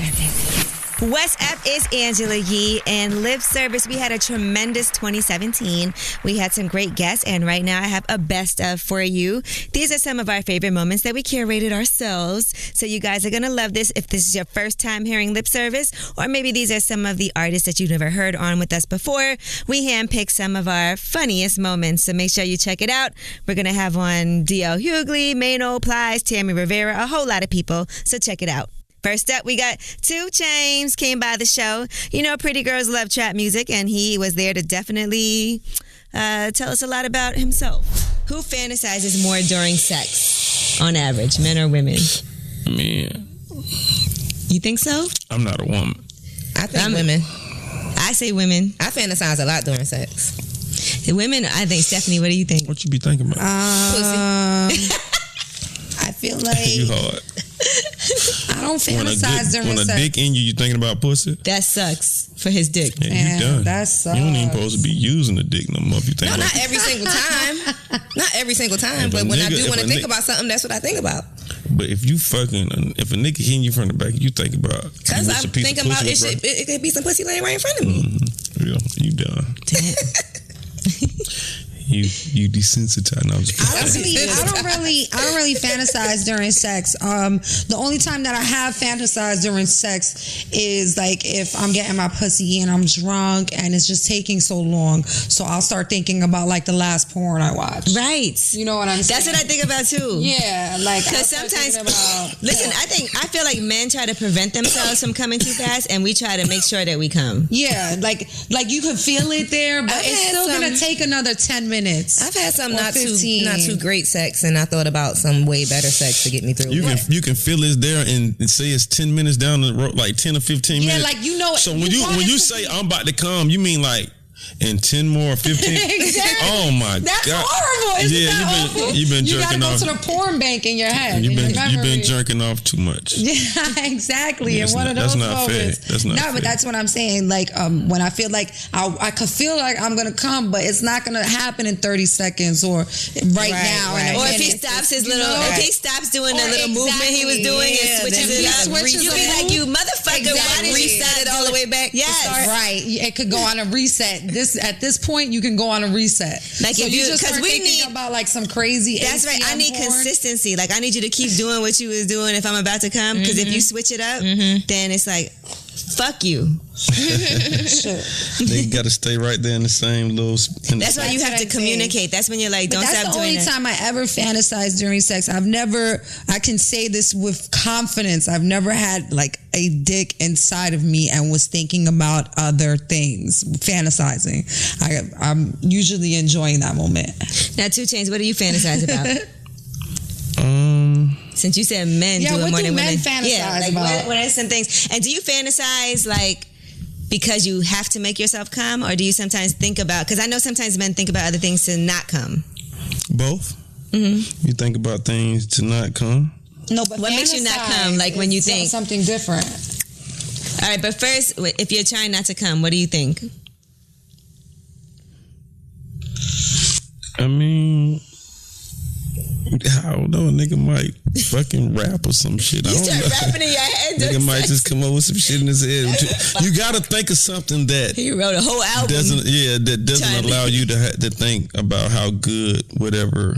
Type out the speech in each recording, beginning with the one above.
Service. What's up? It's Angela Yee and Lip Service. We had a tremendous 2017. We had some great guests, and right now I have a best of for you. These are some of our favorite moments that we curated ourselves. So you guys are going to love this if this is your first time hearing Lip Service, or maybe these are some of the artists that you've never heard on with us before. We handpicked some of our funniest moments, so make sure you check it out. We're going to have on DL Hughley, Mano Plies, Tami Rivera, a whole lot of people, so check it out. First up, we got 2 Chainz came by the show. You know, pretty girls love trap music, and he was there to definitely tell us a lot about himself. Who fantasizes more during sex, on average, men or women? I mean, you think so? I'm not a woman. I think women. I say women. I fantasize a lot during sex. The women, I think. Stephanie, what do you think? What you be thinking about? Pussy. I feel like You hard. I don't fantasize during When a sex. dick in you thinking about pussy? That sucks for his dick. Yeah, Man, you done. that sucks. You don't even supposed to be using the dick no more if you think No, about not every single time. Not every single time. If a But when I nigga- do if want a to think nigga- about something, that's what I think about. But if you fucking, if a nigga hitting you from the back, you think about. Because I'm thinking about it could be some pussy laying right in front of me. Mm-hmm. Yeah, you done. Damn. You desensitized. No, I'm just kidding. I don't really fantasize during sex. The only time that I have fantasized during sex is like if I'm getting my pussy and I'm drunk and it's just taking so long. So I'll start thinking about like the last porn I watched. Right. You know what I'm saying? That's what I think about too. Yeah, like Because sometimes, listen, I feel like men try to prevent themselves from coming too fast, and we try to make sure that we come. Yeah, like you can feel it there, but I've it's had still some- gonna take another 10 minutes. I've had some Or not 15. too great sex, and I thought about some way better sex to get me through. You can feel it's there and say it's 10 minutes down the road, like 10 or 15 minutes. Yeah, like you know. So when you say I'm about to come, you mean like in 10 more, 15? Exactly. Oh my That's God. horrible. Isn't that awful? you've been You jerking gotta off. go to the porn bank in your head. You've in your been memory. jerking off too much. Yeah, exactly. Yeah, And one of that's those not moments. fair. That's not no, fair. but that's what I'm saying. Like when I feel like I could feel like I'm gonna come, but it's not gonna happen in 30 seconds or right now. right. In a Or if he minute. stops his little, know? if he stops doing the Or little movement he was doing Yeah, and switches then it he up, switches you be it. like, you motherfucker, why did you reset it all the way back? Yes. Right, it could go on a reset. At this point, you can go on a reset. Like so if you- just 'cause start we thinking need- about like some crazy. That's right. I ATM need porn. consistency. Like I need you to keep doing what you was doing if I'm about to come. Because if you switch it up, then it's like, fuck you. They got to stay right there in the same little. That's why you That's have what to I'm communicate. That's when you're like, But don't that's stop the doing only that. time I ever fantasized during sex. I can say this with confidence. I've never had like a dick inside of me and was thinking about other things, fantasizing. I'm usually enjoying that moment. Now, 2 Chainz, what do you fantasize about? Since you said men Yeah, do it what more do than men women. fantasize like, about? What are some things? And do you fantasize like because you have to make yourself come, or do you sometimes think about? Because I know sometimes men think about other things to not come. Both. Mm-hmm. You think about things to not come. No, but What makes you not fantasize come, like, when you is think? something different? All right, but first, if you're trying not to come, what do you think? I mean, I don't know. A nigga might fucking rap or some shit. I You don't start know. rapping in your head. Nigga might just come up with some shit in his head. You gotta think of something that He wrote a whole album. doesn't allow you to think about how good whatever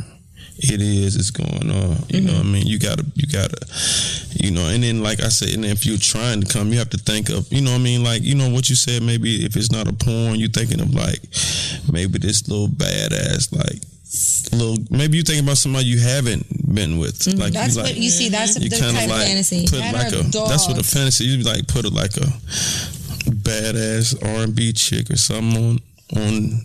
it is going on. You know what I mean? You gotta, you know. And then, like I said, and then if you're trying to come, you have to think of, you know what I mean? Like, you know what you said. Maybe if it's not a porn, you thinking of like maybe this little badass like. Maybe you think about somebody you haven't been with. Like That's you like, what you see. That's you the kind type of like fantasy. put Men like are that's what a dogs. fantasy. You like put like a badass R&B chick or something on.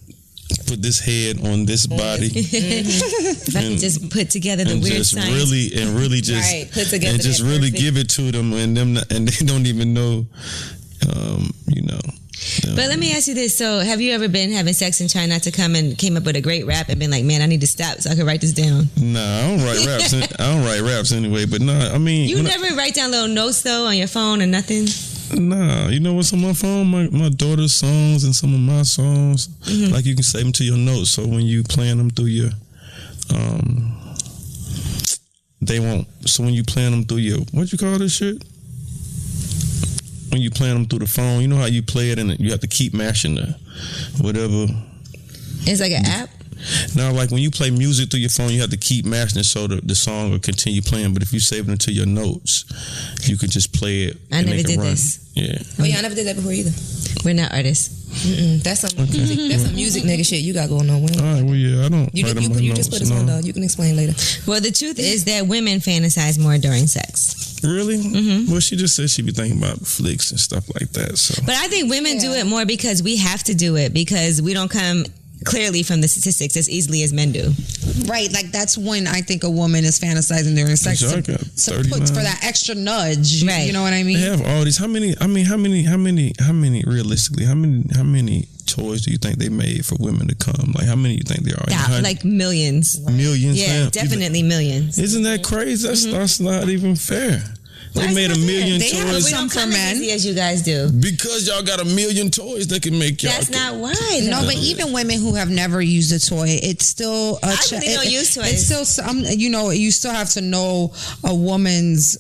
Put this head on this body. If I could just put together the and weird just science. really just Right, put together and just that really perfect- give it to them and they don't even know. You know. But let me ask you this. So have you ever been having sex and trying not to come and came up with a great rap and been like, man, I need to stop so I can write this down? Nah, I don't write raps. I don't write raps anyway. But nah, I mean, You never write down little notes though on your phone or nothing? Nah, you know what's on my phone? My daughter's songs and some of my songs. Like you can save them to your notes. So when you playing them through your, they won't. So when you playing them through your, what you call this shit? when you playing them through the phone, you know how you play it and you have to keep mashing the whatever. It's like an app. Now, like when you play music through your phone, you have to keep mashing it so the song will continue playing. But if you save it into your notes, you can just play it. I never did this. Yeah. Oh yeah, I never did that before either. We're not artists. That's some music. That's some music nigga shit you got going on. All right. Well, yeah, I don't. You just put us on, dog. You can explain later. Well, the truth is that women fantasize more during sex. Really? Well, she just said she be thinking about flicks and stuff like that. So. But I think women do it more because we have to do it because we don't come clearly from the statistics as easily as men do. Right, like that's when I think a woman is fantasizing during sex to put for that extra nudge. Right. You know what I mean? They have all these. How many? Realistically, how many toys do you think they made for women to come? Like how many do you think there are? Yeah, like millions. Millions. Yeah, definitely millions. Isn't that crazy? That's not even fair. They made 1 million they toys. We don't come as easy as you guys do. Because y'all got 1 million toys that can make y'all. That's not why. No, but even women who have never used a toy, it's still I really don't use toys. It's still, you still have to know a woman's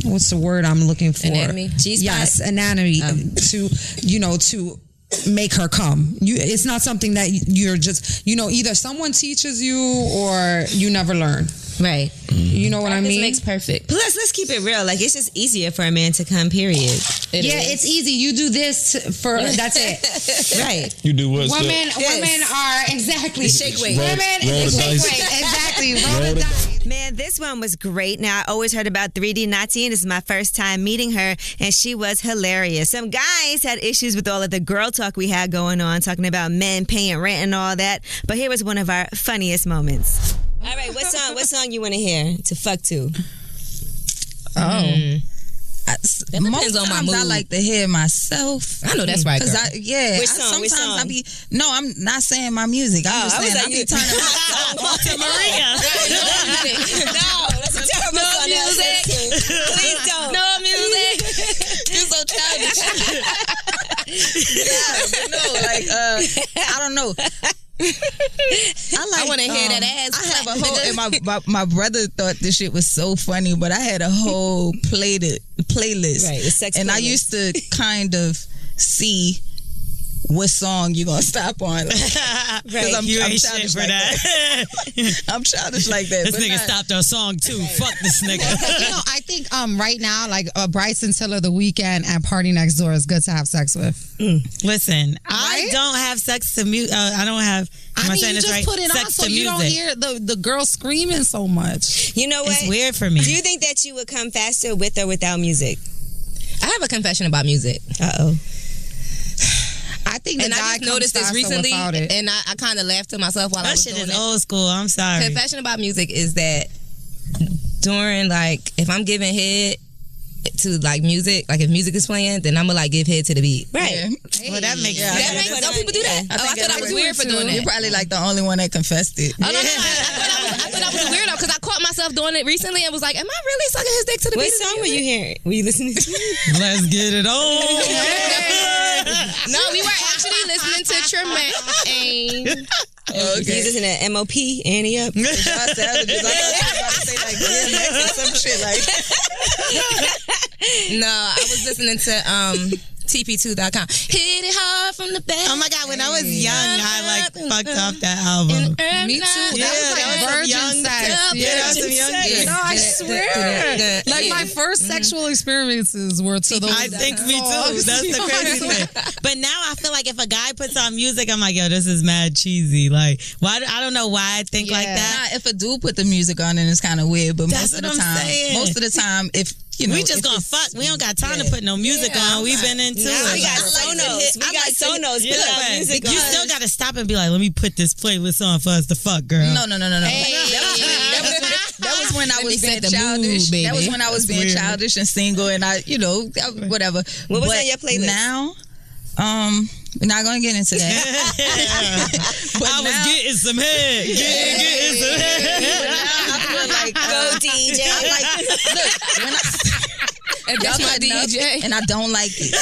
what's the word I'm looking for? Anatomy. Yes, anatomy to make her come. It's not something that you're just either someone teaches you or you never learn. Right. You know what I mean? Makes perfect. Plus, let's keep it real. Like, it's just easier for a man to come, period. It's easy. You do this that's it. Right. You do what? Women are exactly shake weight. Women roll shake dice. weight. Exactly. Roll the dice. Man, this one was great. Now, I always heard about 3D Nati, and this is my first time meeting her, and she was hilarious. Some guys had issues with all of the girl talk we had going on, talking about men paying rent and all that, but here was one of our funniest moments. All right, what song you want to hear to fuck to? Depends on my mood. I like to hear myself. I know that's right, girl. Which song? I'm not saying my music. I'm just saying I be turning my to Maria. No, that's a terrible song. Music. Please don't. No music. You're so childish. I don't know. I want to hear that ass. I have a whole. And my brother thought this shit was so funny, but I had a whole playlist. Right, the sex and playlist. I used to kind of see what song you gonna stop on. Right, I'm childish for like that. I'm childish like that. This nigga stopped our song too. Fuck this nigga. I think right now, like Bryson Tiller, The Weeknd, and Party Next Door is good to have sex with. Listen, I don't have sex to music. I don't have. I mean, you just put it on so you don't hear the girl screaming so much. You know what? It's weird for me. Do you think that you would come faster with or without music? I have a confession about music. Uh-oh. I think the and guy I just noticed this recently, and I kind of laughed to myself while I was doing it. That shit is old school. I'm sorry. Confession about music is that during, like, if I'm giving head to, like, music, like, if music is playing, then I'm gonna, like, give head to the beat. Right. Yeah. Well, that makes sense. Some people do that. I thought I was weird for doing that. You're probably like the only one that confessed it. Oh, no, I thought I was a weirdo because I caught myself doing it recently and was like, am I really sucking his dick to the beat? What song were you hearing? Were you listening to? Let's get it on. No, we were actually listening to Tremaine. Okay. You listen to MOP, Annie Up? I thought you were about to say like DMX or some shit like. No, I was listening to TP2.com. Hit it hard from the back. Oh my God, when I was young, I fucked off that album. Me too. Yeah, that was like virgin sex. Yeah, that was some young shit. No, I swear. Like my first sexual experiences were to those. I think me too. That's the crazy thing. But now I feel like if a guy puts on music, I'm like, yo, this is mad cheesy. Like, why? I don't know why I think like that. If a dude put the music on, then it's kind of weird. But That's most of the time, if we just gonna fuck. We don't got time to put no music on. We've been into it. We got Sonos. Put our music on. You still gotta stop and be like, let me put this playlist on for us to fuck, girl. No. That was when I was being childish. That was when I was being childish and single, and I, whatever. What was on your playlist? Now, we're not gonna get into that. But I was getting some head. Getting some head. But now I feel like go DJ. And that's my DJ. And I don't like it.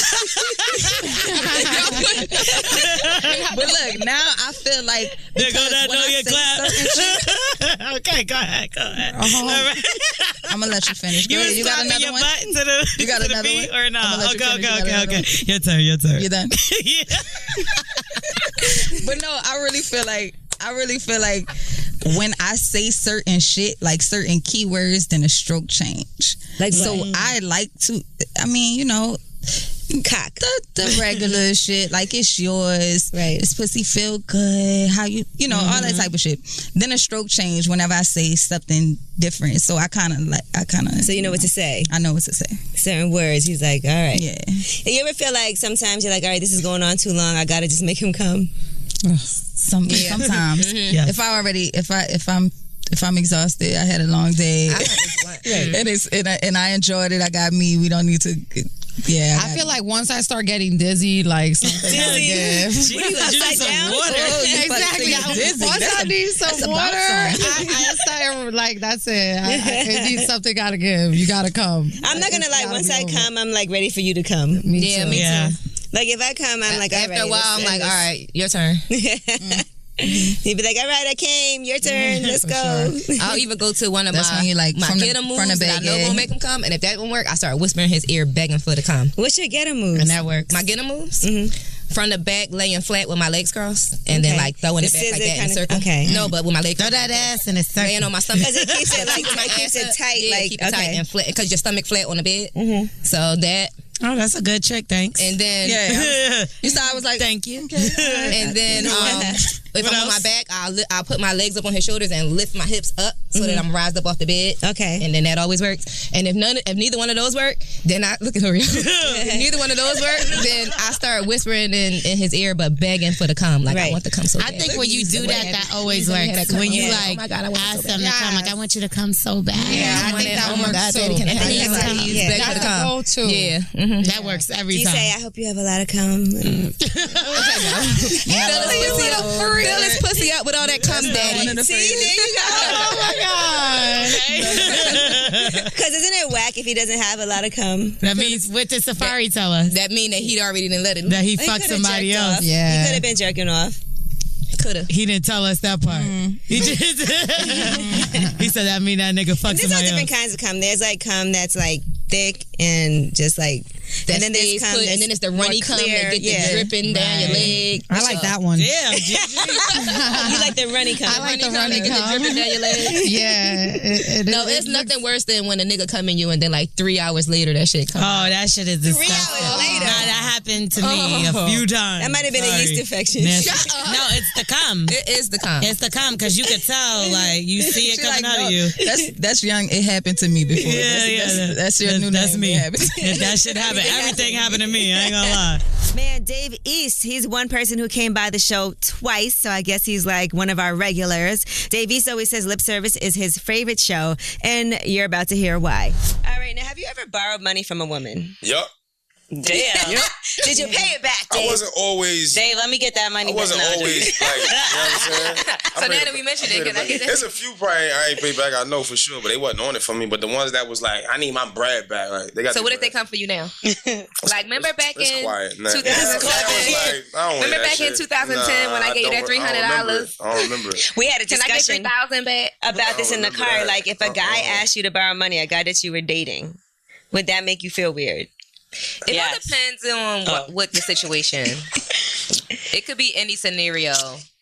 But look, now I feel like There go that when know I your say clap. certain shit, Okay, go ahead. All right. I'm gonna let you finish. Go You ahead. You got slapping another your one? butt to the, You got to the another beat one? or not? I'ma let you finish. You got Okay. another one? Your turn. You done? Yeah. But no, I really feel like when I say certain shit, like certain keywords, then a stroke change. Like so what? I like to, I mean, you know, Cock. the regular shit, like it's yours. Right. This pussy feel good. How you know, all that type of shit. Then a stroke change whenever I say something different. So I kind of. So you know what to say. I know what to say. Certain words. He's like, all right. Yeah. And you ever feel like sometimes you're like, all right, this is going on too long. I gotta just make him come. Sometimes. Yes. If I'm exhausted, I had a long day, and I enjoyed it. I got me. We don't need to. Yeah, I feel like once I start getting dizzy, like something gotta give. Jesus, you need some water. Exactly. Once I need some water, I start like that's it. It needs something gotta give. You gotta come. I'm not gonna lie. Gotta Once be I over. come, I'm like ready for you to come. Me too. Me Yeah. too. Like if I come, I'm like, all After right. a while, I'm like, all right, your turn. He'd be like, all right, I came. Your turn. Let's go. I'll even go to one of That's my when you like my from the get 'em moves front of that I bed, know yeah. gonna make him come. And if that won't work, I start whispering in his ear, begging for the come. What's your get 'em moves? And that works. My get 'em moves. From the back, laying flat with my legs crossed, and then Okay. like throwing The it back like scissor that in a kinda- circle. okay. No, but with my legs Throw that ass in a circle. laying on my stomach. Because it keeps it like it keeps it tight. Yeah, like keep it tight okay. and flat because your stomach flat on the bed. So that, Oh, that's a good trick. Thanks. and then you saw I was like, Thank you. and then if What I'm on my else? back, I'll put my legs up on his shoulders and lift my hips up so that I'm rised up off the bed. Okay. And then that always works. And if neither one of those work, then I look at her. If neither one of those work, then I start whispering in his ear, but begging for the cum. Like I Right. want the cum so I bad. think when you do that always works. When you like oh my God, I want it ask so them to bad. come, like I want you to come so bad. Yeah, I think that oh my works God, too. baby, can I And then please, you come. please, beg for the That's a cum. go-to. Yeah. That works every Do you time. say, I hope you have a lot of cum? Fill his pussy up with all that cum, daddy. See, there you go. Oh my god! Because isn't it whack if he doesn't have a lot of cum? That means what did Safari tell us? That mean that he'd already didn't let it. That he He fucked coulda somebody jerked else. off. Yeah. He could have been jerking off. Coulda. He didn't tell us that part. He just he said that mean that nigga fucked There's all somebody different else. kinds of cum. There's like cum that's like thick and just like, That and then there's stays cum put, that's and then it's the runny more cum clear. that get Yeah. the dripping down your leg. I like that one. Damn, Gigi. You like the runny cum. I like the runny that get the cum. dripping down your leg. Yeah. No, it's nothing worse than when a nigga come in you and then like 3 hours later that shit come. Oh, that shit is disgusting. 3 hours later. Nah, that happened to me a few times. That might have been a yeast infection. Nasty. No, it's the cum. It is the cum. It's the cum because you could tell, like you see it She coming like, out no, of you. That's young. It happened to me before. That's your new That's name. me. It happened. If that shit happened, everything happened to me. I ain't gonna lie. Man, Dave East, he's one person who came by the show twice, so I guess he's like one of our regulars. Dave East always says lip service is his favorite show, and you're about to hear why. All right, now have you ever borrowed money from a woman? Yup. Damn. Did you pay it back, Dave? I wasn't always. Dave, let me get that money. I wasn't back. No, always like. You know what I'm saying? So now that we mentioned it, can I get that? There's a few probably I ain't paid back. I know for sure, but they wasn't on it for me. But the ones that was like, I need my bread back. Like they got. So what if they bread. come for you now? Like remember back It's in quiet. Nah. 2007? Remember back in 2010 when I gave you that $300? I don't remember it. We had a Can I get discussion $3,000 back? about this in the remember car. that. Like, if a guy asked you to borrow money, a guy that you were dating, would that make you feel weird? It all depends on what the situation. It could be any scenario.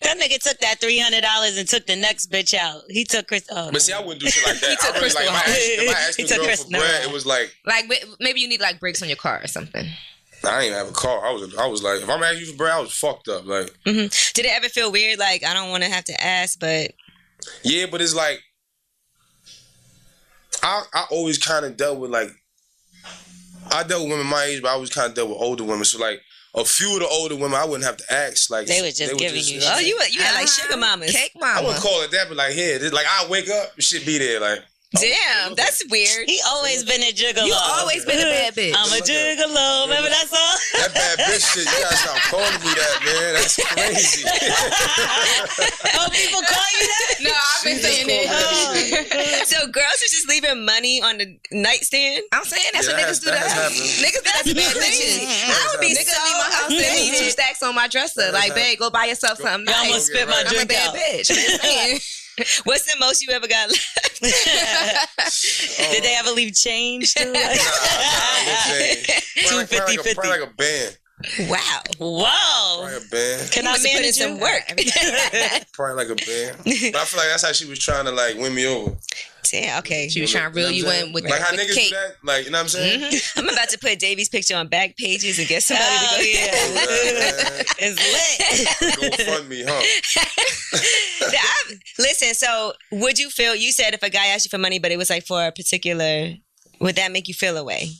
That nigga took that $300 and took the next bitch out. He took Chris. Oh, But see, I wouldn't do shit like that. He took I really, like, if I asked He the took girl Chris- for bread, it was like, Like maybe you need like brakes on your car or something. I didn't even have a car. I was like, if I'm asking you for bread, I was fucked up. Like, Did it ever feel weird? Like, I don't want to have to ask, but yeah, but it's like, I always kind of dealt with like, I dealt with women my age, but I always kind of dealt with older women. So like, a few of the older women, I wouldn't have to ask. Like They was just giving you oh, you had like sugar mamas. Cake I mama. wouldn't call it that, but like, here, like I wake up, shit be there. Like, Damn, that's weird. he always been a gigolo. You always been a bad bitch. I'm a gigolo. Remember that song? That bad bitch shit, you gotta stop calling me that, man. That's crazy. Oh, people call you that? No, I've been saying it. So girls are just leaving money on the nightstand? I'm saying that's what niggas do. Niggas do that to bad bitches. I would be niggas leave my house and leave 2 stacks on my dresser. Like, babe, go buy yourself something. You almost spit my drink out. I'm a bad bitch. I'm just saying. What's the most you ever got left? Did they ever leave change too? Nah, $250. Probably like a band. Wow. Whoa. Probably a band. Can I manage some work? Probably like a band. But I feel like that's how she was trying to like win me over. Damn, okay. She was trying to reel you in with like how with niggas cake. do that. Like, you know what I'm saying? Mm-hmm. I'm about to put Davy's picture on back pages and get somebody to go. It's lit. Go fund me, huh? Listen, so would you feel, you said if a guy asked you for money, but it was like for a particular, would that make you feel away?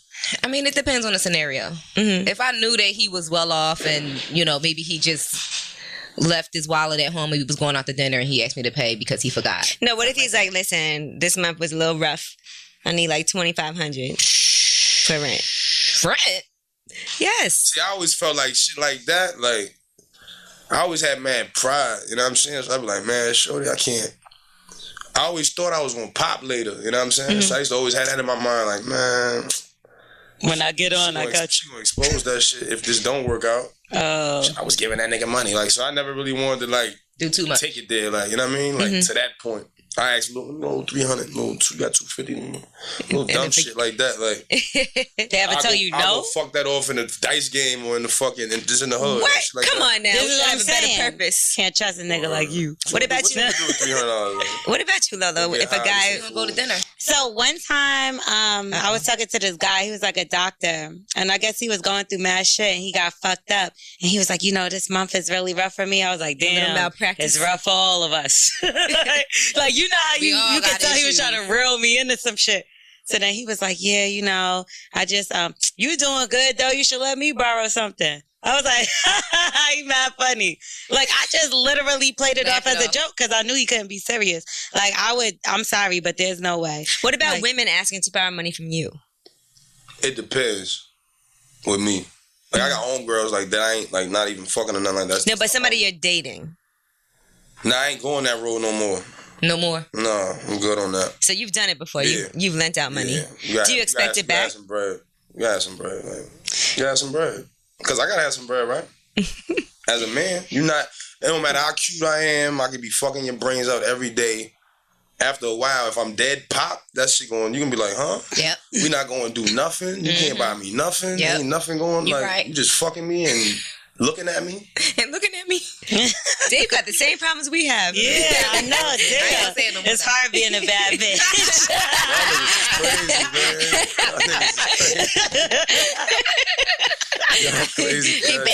I mean, it depends on the scenario. Mm-hmm. If I knew that he was well off and, you know, maybe he just left his wallet at home, he was going out to dinner and he asked me to pay because he forgot. No, what if he's like, listen, this month was a little rough. I need like $2,500 for rent. Rent? Yes. See, I always felt like shit like that, like, I always had mad pride, you know what I'm saying? So I'd be like, man, shorty, I can't. I always thought I was going to pop later, you know what I'm saying? Mm-hmm. So I used to always have that in my mind, like, man. When I get on, I got you. She gonna expose that shit if this don't work out. Oh. I was giving that nigga money, like, so I never really wanted to, like, do too much. Take it there, like, you know what I mean? Like, to that point. I asked, no, 300, no, you got 250, little dumb shit like that. Like, they ever tell you no? I'll go fuck that off in the dice game or in the fucking, and just in the hood. What? Like Come that. on now. This is what I'm saying. Better purpose. Can't trust a nigga like you. What about you? What about you, Lolo? If a guy gonna go to dinner. So one time, I was talking to this guy. He was like a doctor, and I guess he was going through mad shit, and he got fucked up. And he was like, you know, this month is really rough for me. I was like, damn, it's rough for all of us. Like, you know how you could tell he was trying to reel me into some shit. So then he was like, yeah, you know, I just, you doing good though. You should let me borrow something. I was like, you mad funny. Like, I just literally played it off as a joke because I knew he couldn't be serious. Like, I'm sorry, but there's no way. What about women asking to borrow money from you? It depends with me. Like, I got homegirls like that. I ain't like not even fucking or nothing like that. No, but somebody you're dating. Nah, I ain't going that road no more. No more? No, I'm good on that. So you've done it before. Yeah. You've lent out money. Yeah. Do you expect it back? You got some bread. Like, you got some bread. Because I got to have some bread, right? As a man, it don't matter how cute I am, I could be fucking your brains out every day. After a while, if I'm dead pop, that shit going, you gonna be like, huh? Yep. We not going to do nothing. You can't buy me nothing. Yep. Ain't nothing going. You like, right. You just fucking me and looking at me. And looking at me. Dave got the same problems we have. Yeah, I know. Damn. It's hard being a bad bitch. Y'all crazy, man.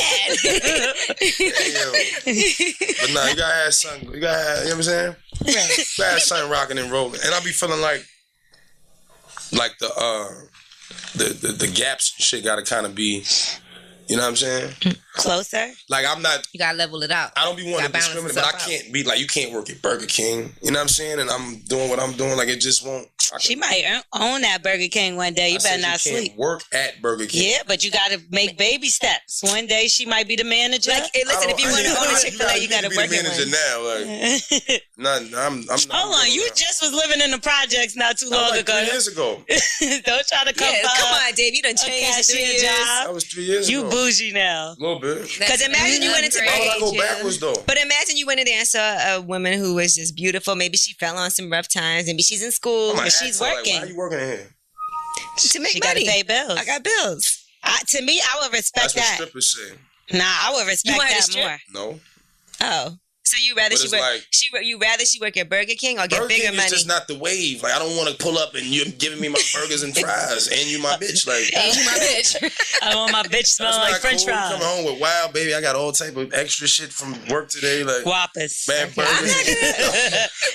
But nah, you gotta have something. You gotta have, you know what I'm saying? Right. You gotta have something rocking and rolling. And I be feeling like the gaps and shit gotta kind of be, you know what I'm saying? Closer? Like, I'm not... You gotta level it out. I don't be wanting to discriminate, but I can't be like, you can't work at Burger King. You know what I'm saying? And I'm doing what I'm doing. Like, it just won't... She might own that Burger King one day. You better not sleep. Work at Burger King. Yeah, but you gotta make baby steps. One day she might be the manager. Like, hey, listen, if you want to own a Chick-fil-A, you gotta work it. I'm the manager now. Like, hold on, you just was living in the projects not too long ago. 3 years ago. Don't try to come on, Dave. You done changed 3 years. That was 3 years ago. You bougie now. A little bit. Because imagine you went into Why would I go backwards though? But imagine you went in there and saw a woman who was just beautiful. Maybe she fell on some rough times. Maybe she's in school. But she's working. Like, why are you working in here? To make she money. Gotta pay bills. I got bills. To me, I would respect that. That's what strippers say. Nah, I would respect that more. No. Oh. So you rather she work at Burger King or get Burger bigger King money? is just not the wave. Like, I don't want to pull up and you're giving me my burgers and fries and you my bitch. Like, and you my bitch. I want my bitch smelling like French fries. You come home with, wow, baby, I got all type of extra shit from work today. Like Whoppers. Bad burgers.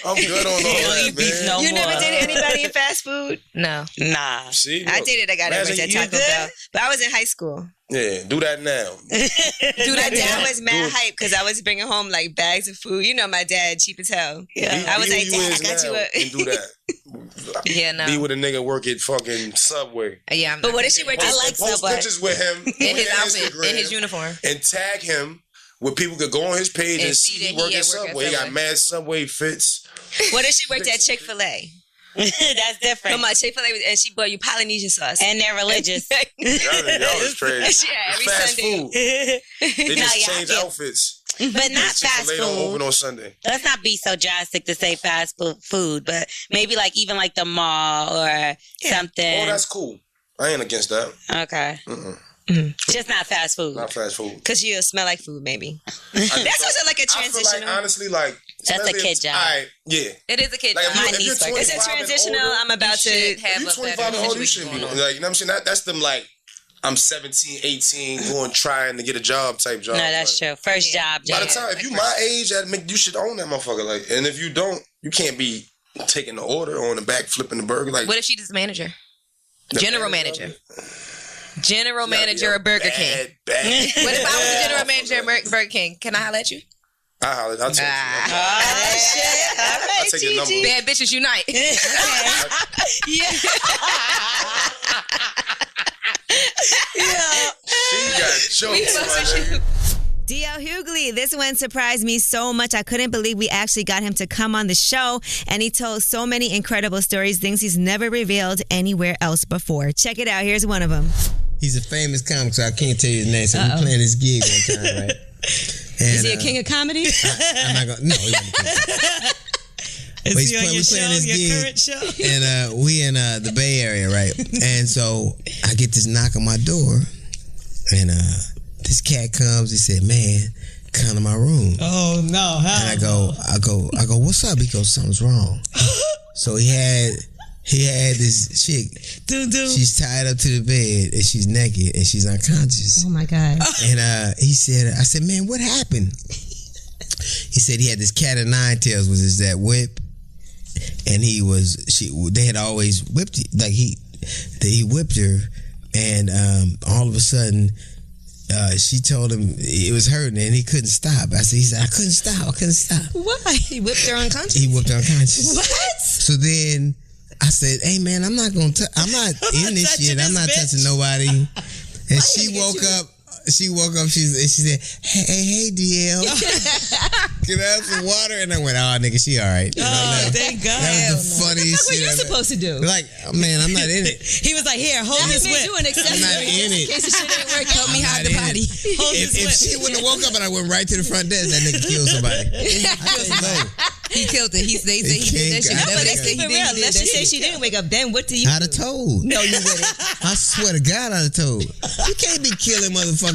I'm good on all that, man. You never dated anybody in fast food? No. Nah. See, I dated a guy that worked at Taco Bell, but I was in high school. Yeah, do that now. My dad was mad hype because I was bringing home like bags of food. You know, my dad cheap as hell. Yeah, I was like, Dad, I got you a. And do that. Yeah, no. Be with a nigga work at fucking Subway. Yeah, but what if she worked at Subway? Post pictures with him in his outfit, Instagram, in his uniform, and tag him where people could go on his page and see he work at Subway. He got mad Subway fits. What if she worked at Chick-fil-A? That's different. Come on, Chick-fil-A, and she bought you Polynesian sauce. And they're religious. Y'all is crazy. Yeah, every fast Sunday. Food. They just change outfits. But not fast food. Don't open on Sunday. Let's not be so drastic to say fast food, but maybe like even like the mall or something. Oh, that's cool. I ain't against that. Okay. Just not fast food. Not fast food. Because you smell like food, maybe. That's also like a transitional. I feel like, honestly, like... That's a kid job. Yeah. It is a kid like, job. It's a transitional. Older, I'm about to if have you're 25 and older, you shouldn't be. Like, you know what I'm saying? That's them like... I'm 17, 18, going trying to get a job type job. No, that's like, true. First job. By the time, if you my age, you should own that motherfucker. Like, and if you don't, you can't be taking the order on the back, flipping the burger. Like, what if she's the manager? General manager. General manager of Burger King. What if I was the general manager of Burger King? Can I holler at you? I'll take you. I'll take your number. Bad bitches unite. Yeah. She got jokes. D.L. Hughley, this one surprised me so much. I couldn't believe we actually got him to come on the show, and he told so many incredible stories, things he's never revealed anywhere else before. Check it out. Here's one of them. He's a famous comic, so I can't tell you his name. So we playing this gig one time, right? And, is he a king of comedy? I'm not gonna. No, he wasn't a king. Is he on your show, your current show? And we in the Bay Area, right? And so I get this knock on my door, and this cat comes. He said, "Man, come to my room." Oh no! And I go, "What's up?" He goes, "Something's wrong." So he had this chick. She's tied up to the bed and she's naked and she's unconscious. Oh my God! And I said, "Man, what happened?" He said he had this cat of nine tails, which is that whip, and they had always whipped he whipped her, and all of a sudden she told him it was hurting and he couldn't stop. He said, I couldn't stop. Why? He whipped her unconscious? He whipped her unconscious. What? So then I said, hey man, I'm not in this shit. I'm not touching nobody. And she woke up. She said, hey, DL. Can I have some water? And I went, oh, nigga, she all right. Thank God. That was the funniest shit. What are you supposed to do? Like, man, I'm not in it. He was like, here, hold this whip. I'm not in it. In case the shit ain't work, help me hide the body. If she wouldn't have woke up and I went right to the front desk, that nigga killed somebody. He killed her. They say he did that shit. No, but let's keep it real. Let's just say she didn't wake up. Then what do you I'd have told. No, you wouldn't. I swear to God, I'd have told. You can't be killing motherfuckers.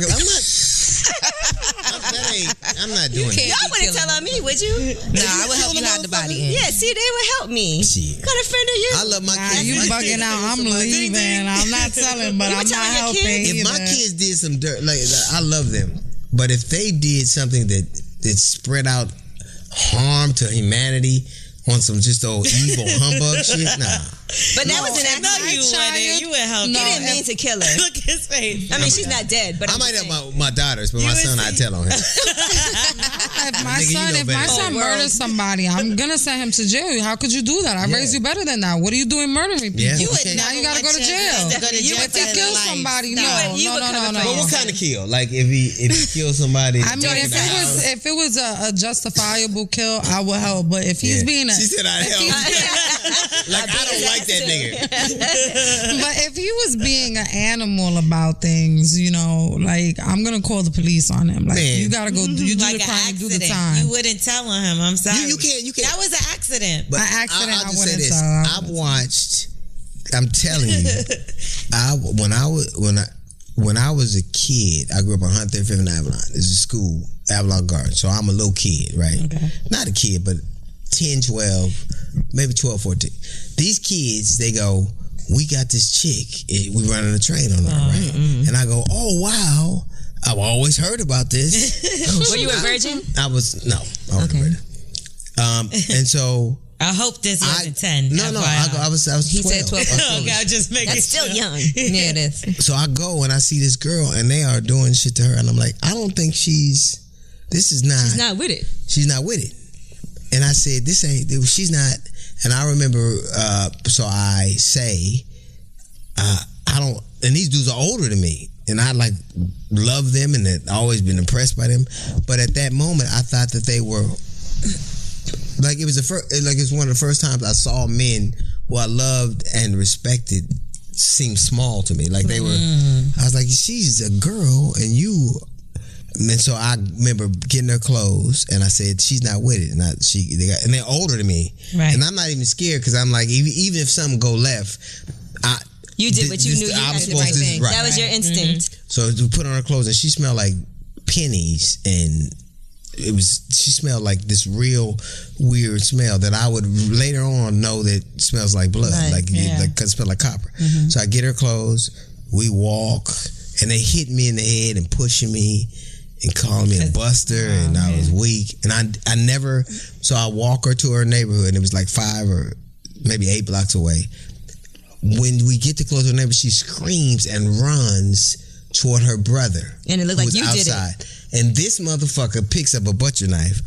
I'm not doing it. Y'all wouldn't tell on me, would you? Nah, I would help you hide the body. Yeah, see, they would help me. Shit. What kind of friend are you? I love my kids. You bugging out. I'm leaving. I'm not telling, but I'm not helping. If my kids did some dirt, like I love them, but if they did something that spread out harm to humanity on some just old evil humbug shit, nah. But that was an accident. No, you would help. He didn't mean to kill her. Look at his face. I mean, she's not dead, but I might have my daughters, but my son, I tell on him. If my son murders somebody, I'm gonna send him to jail. How could you do that? I raised you better than that. What are you doing murdering people? Yeah. Now you gotta go to jail. If he kills somebody, no. But what kind of kill? Like if he kills somebody? I mean, if it was a justifiable kill, I would help. But if he's being she said I'd help. Like I don't like that nigga. But if he was being an animal about things, like I'm gonna call the police on him. Like you gotta go, you do like the crime, you do the accident. time. You wouldn't tell on him. I'm sorry. You can't. That was an accident. But an accident. I'll just I say this. tell. I've watched. I'm telling you, when I was a kid, I grew up on 135th and Avalon. It's a school, Avalon Gardens. So I'm a little kid, right? Okay. Not a kid, but 10, 12, maybe 12, 14. These kids, they go, we got this chick. We running a train on her, right? Mm-hmm. And I go, oh, wow. I've always heard about this. Were you a virgin? I wasn't a virgin. And so I hope this wasn't 10. No, I was 12. He said 12. Okay, I just making That's still sure. young. Yeah, it is. So I go and I see this girl and they are doing shit to her and I'm like, I don't think she's not with it. She's not with it. And I said, she's not. And I remember, so I say, I don't, and these dudes are older than me. And I like love them and I've always been impressed by them. But at that moment, I thought that they were, like it was it's one of the first times I saw men who I loved and respected seem small to me. Like they were, I was like, she's a girl and you. And so I remember getting her clothes and I said, she's not with it. And they're older than me. Right. And I'm not even scared because I'm like, even if something go left, you did what you knew you had to do the right thing. Right. That was your instinct. Mm-hmm. So we put on her clothes and she smelled like pennies and she smelled like this real weird smell that I would later on know that smells like blood, cause it smelled like copper. Mm-hmm. So I get her clothes, we walk, and they hit me in the head and pushing me and calling me a buster, and I was weak, and I never. So I walk her to her neighborhood, and it was like 5 or maybe 8 blocks away. When we get to close to her neighborhood, she screams and runs toward her brother, and it looked like you outside. did it. And this motherfucker picks up a butcher knife,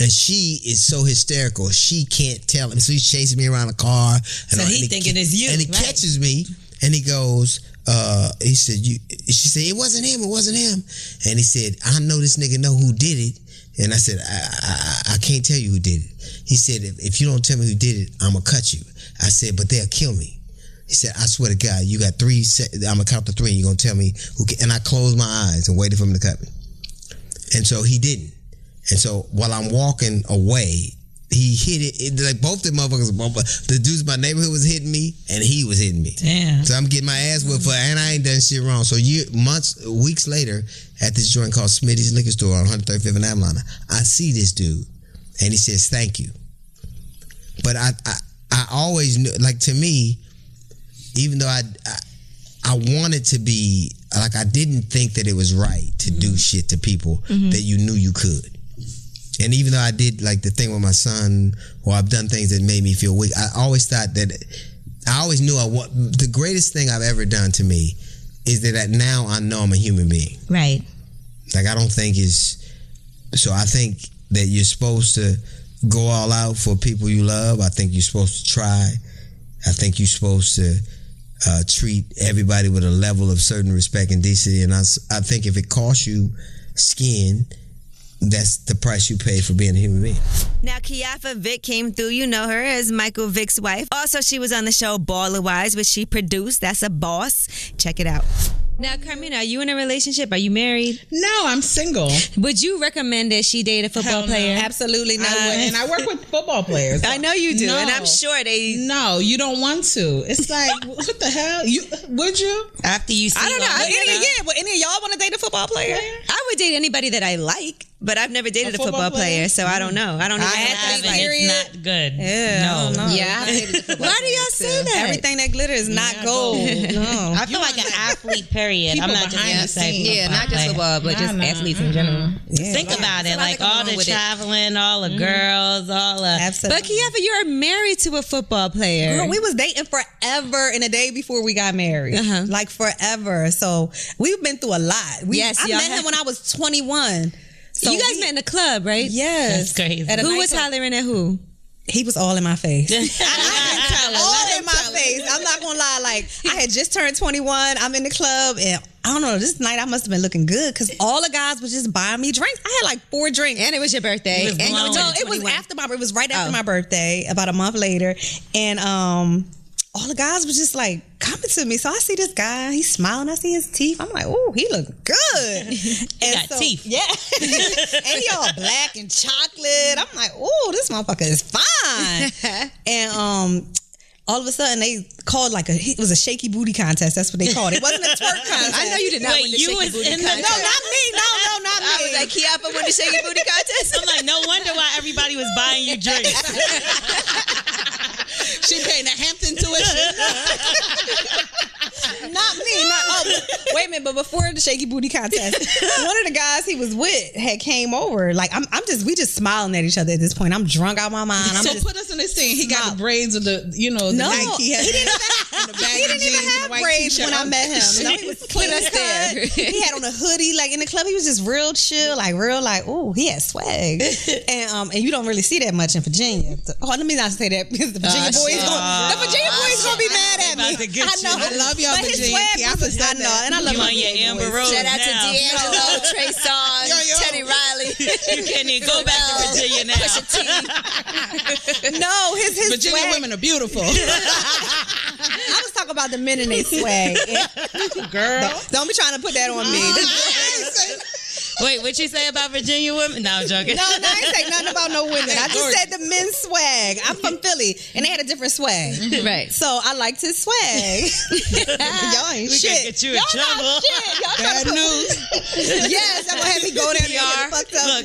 and she is so hysterical she can't tell him. So he's chasing me around the car, and so he's thinking it's you, and he catches me, and he goes. He said, she said, it wasn't him. And he said, I know this nigga know who did it. And I said, I can't tell you who did it. He said, if you don't tell me who did it, I'm going to cut you. I said, but they'll kill me. He said, I swear to God, you got 3 I'm going to count to 3 and you're going to tell me who. And I closed my eyes and waited for him to cut me. And so he didn't. And so while I'm walking away, he hit it like both the motherfuckers. The dudes in my neighborhood was hitting me, and he was hitting me. Damn. So I'm getting my ass whipped for, and I ain't done shit wrong. So weeks later, at this joint called Smitty's Liquor Store on 135th and Avalon, I see this dude, and he says thank you. But I always knew, like to me, even though I wanted to be like, I didn't think that it was right to do shit to people that you knew you could. And even though I did like the thing with my son, or I've done things that made me feel weak, I always thought that, I always knew the greatest thing I've ever done to me is that now I know I'm a human being. Right. Like I don't think so I think that you're supposed to go all out for people you love. I think you're supposed to try. I think you're supposed to treat everybody with a level of certain respect and decency. And I think if it costs you skin, that's the price you pay for being a human being. Now, Kiafa Vick came through. You know her as Michael Vick's wife. Also, she was on the show Baller Wives, which she produced. That's a boss. Check it out. Now, Carmina, are you in a relationship? Are you married? No, I'm single. Would you recommend that she date a football player? Absolutely not. And I work with football players. I know you do, and I'm sure they... No, you don't want to. It's like, what the hell? Would you? After you see... I don't know. Would any of y'all want to date a football player? I would date anybody that I like, but I've never dated a football player, so I don't know. I don't even have to be It's not good. Yeah, no. Yeah, I dated a football Why do y'all say that? Everything that glitters is not gold. No. I feel like an athlete, period. I'm not just not just football, but just athletes in general. Yeah, think about it, like all the traveling, all the girls, all the... Absolutely. But Kiafa, you're married to a football player. Girl, we was dating forever in a day before we got married. Like forever. So we've been through a lot. I met him when I was 21. So you guys met in the club, right? Yes. That's crazy. Who was hollering at who? He was all in my face. All in my face. I'm not gonna lie. Like, I had just turned 21. I'm in the club, and I don't know. This night I must have been looking good because all the guys was just buying me drinks. I had like 4 drinks, and it was your birthday. It was after my. It was right after my birthday, about a month later, and all the guys was just like coming to me. So I see this guy, he's smiling. I see his teeth. I'm like, oh, he look good. He got teeth. Yeah. And he all black and chocolate. I'm like, oh, this motherfucker is fine. And all of a sudden they called it was a shaky booty contest. That's what they called it. It wasn't a twerk contest. I know you did not win the shaky booty contest. No, not me. No, not me. I was like, Kiafa won the shaky booty contest. I'm like, no wonder why everybody was buying you drinks. She paying the Hampton tuition. Not me. Wait a minute, but before the shaky booty contest, one of the guys he was with had came over. Like we just smiling at each other at this point. I'm drunk out my mind. So put us in this scene. He got the braids of the Nike. He didn't even have braids when I met him. No, he was clean as there. He had on a hoodie. Like in the club, he was just real chill, like real like, oh, he had swag. And you don't really see that much in Virginia. Let me not say that because the Virginia boys gonna be mad at me. I know. I love y'all, Virginia. I know, and I love you on your Amber Rose. Shout out to D'Angelo, Trey Songz, Teddy Riley. You can't even go back to Virginia now. No, his Virginia swag. women are beautiful. I was talking about the men and their swag. Girl, don't be trying to put that on me. Wait, what you say about Virginia women? No, I'm joking. No, I ain't saying nothing about no women. I just said the men's swag. I'm from Philly, and they had a different swag. Right. So I liked his swag. Y'all ain't shit. We get you in trouble. Not shit. Y'all bad news. Yes, I'm gonna have me go there and get fucked up.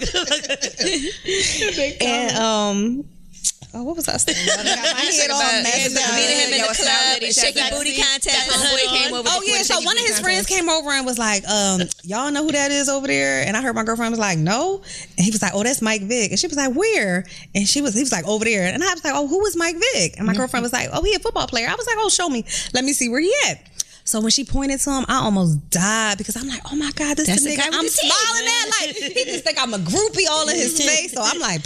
And what was I saying? I got my head all messed up. Meeting him in the club, shaky booty contest. Oh yeah, so one of his friends came over and was like, y'all know who that is over there? And I heard my girlfriend was like, no. And he was like, oh, that's Mike Vick. And she was like, where? And he was like, over there. And I was like, oh, who is Mike Vick? And my girlfriend was like, oh, he a football player. I was like, oh, show me. Let me see where he at. So when she pointed to him, I almost died because I'm like, oh my God, this is the nigga I'm smiling at. Like, he just think I'm a groupie all in his face. So I'm like,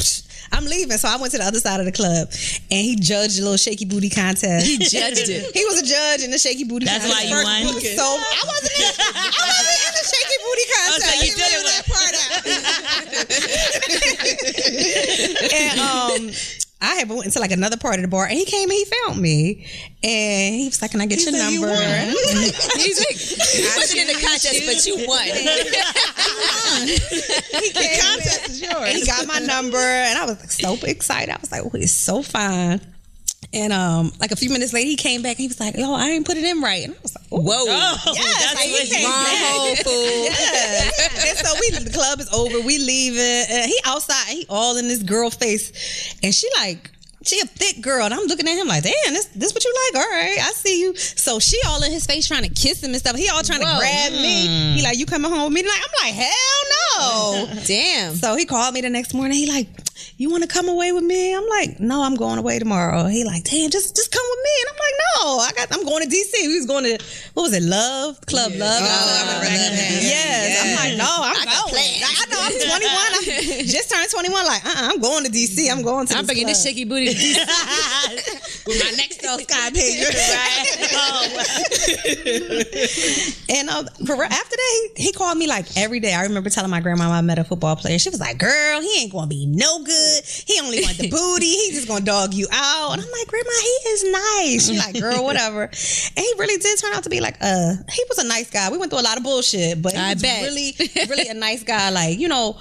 I'm leaving. So I went to the other side of the club and he judged a little shaky booty contest. He judged it. He was a judge in the shaky booty contest. That's why you won. So I wasn't in the shaky booty contest. So you did that part out. And I had went into like another part of the bar and he came and he found me and he was like, can I get your number? He's like, you wasn't in the contest, but you won. He came the contest is yours. And he got my number and I was like so excited. I was like, oh, he's so fine. And like a few minutes later, he came back and he was like, "Yo, I didn't put it in right." And I was like, "Whoa, yes, that's like, what's wrong, fool." Yes. And so the club is over. We leaving. He outside. He all in this girl face, and she a thick girl, and I'm looking at him like, damn, this what you like? All right, I see you. So she all in his face trying to kiss him and stuff. He all trying to grab me. He like, you coming home with me tonight? I'm like, hell no. Damn. So he called me the next morning. He like, you want to come away with me? I'm like, no, I'm going away tomorrow. He like, damn, just come with me. And I'm like, no, I'm going to DC. He was going to, what was it, Club Love? Yes. I'm like, no, I'm going. I know, I'm 21. I just turned 21. Like, I'm going to DC. I'm going to I'm bringing this shaky booty to DC. With my next Sky picture. And after that, he called me like every day. I remember telling my grandma I met a football player. She was like, girl, he ain't going to be no good. He only want the booty. He just going to dog you out. And I'm like, grandma, he is nice. She's like, girl, whatever. And he really did turn out to be like, he was a nice guy. We went through a lot of bullshit, but he was really, really a nice guy. Like, you know,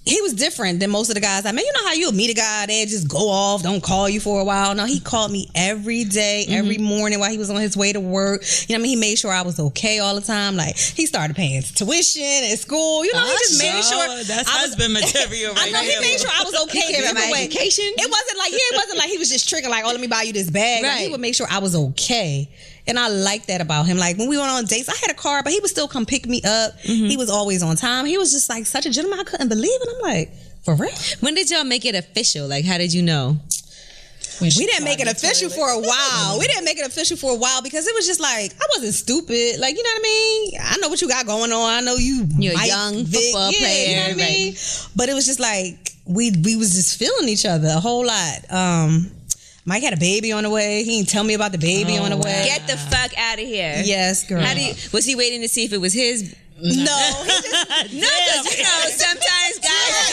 he was different than most of the guys I met. You know how you'll meet a guy, they just go off, don't call you for a while. No, he called me every day, every morning while he was on his way to work. You know what I mean? He made sure I was okay all the time. Like, he started paying tuition at school. You know, he just made sure. That's husband material right I know, he made sure I was okay. He cared about my education. It wasn't like he was just tricking like, oh, let me buy you this bag. Right. Like, he would make sure I was okay. And I like that about him. Like, when we went on dates, I had a car, but he would still come pick me up. He was always on time. He was just like such a gentleman. I couldn't believe it. I'm like, for real? When did y'all make it official? Like, how did you know? We didn't make it official for a while. We didn't make it official for a while because it was just like, I wasn't stupid. Like, you know what I mean? I know what you got going on. I know you're a young football player. You know what I mean? But it was just like, we was just feeling each other a whole lot. Mike had a baby on the way. He didn't tell me about the baby on the way. Get the fuck out of here. Yes, girl. Was he waiting to see if it was his? No, because you know sometimes guys.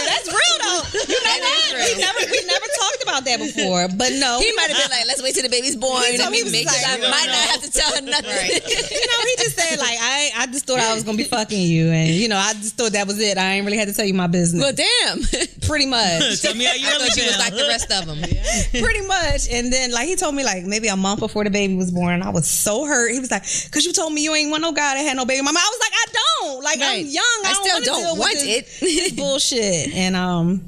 That's real though. You know what? We never talked about that before. But no, he might have been like, "Let's wait till the baby's born." I might not have to tell her nothing. Right. You know, he just said like, I just thought I was gonna be fucking you, and you know, I just thought that was it. I ain't really had to tell you my business. Well, damn. Pretty much. Tell me how you really she was like the rest of them. Pretty much. And then like he told me like maybe a month before the baby was born, I was so hurt. He was like, "Cause you told me you ain't want no guy that had no baby mama." I was like, I don't. Like, I'm young. I still don't want it. Bullshit. And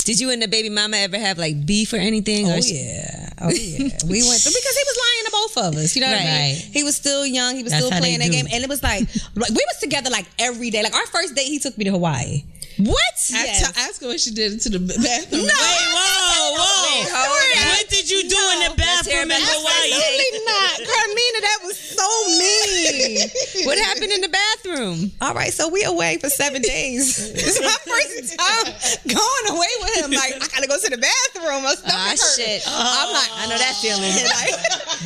did you and the baby mama ever have like beef or anything? Oh yeah. We went through because he was lying to both both of us. You know what I mean? He was still young. He was still playing that game. And it was like we was together like every day. Like our first date, he took me to Hawaii. What? Yes. Ask her what she did to the bathroom. No. Wait, whoa. What did you do in the bathroom in Hawaii? Absolutely not. Carmina, that was so mean. What happened in the bathroom? All right, so we away for 7 days. It's my first time going away with him. Like, I gotta go to the bathroom. My stomach hurt. Shit. I'm like, I know that feeling. Like,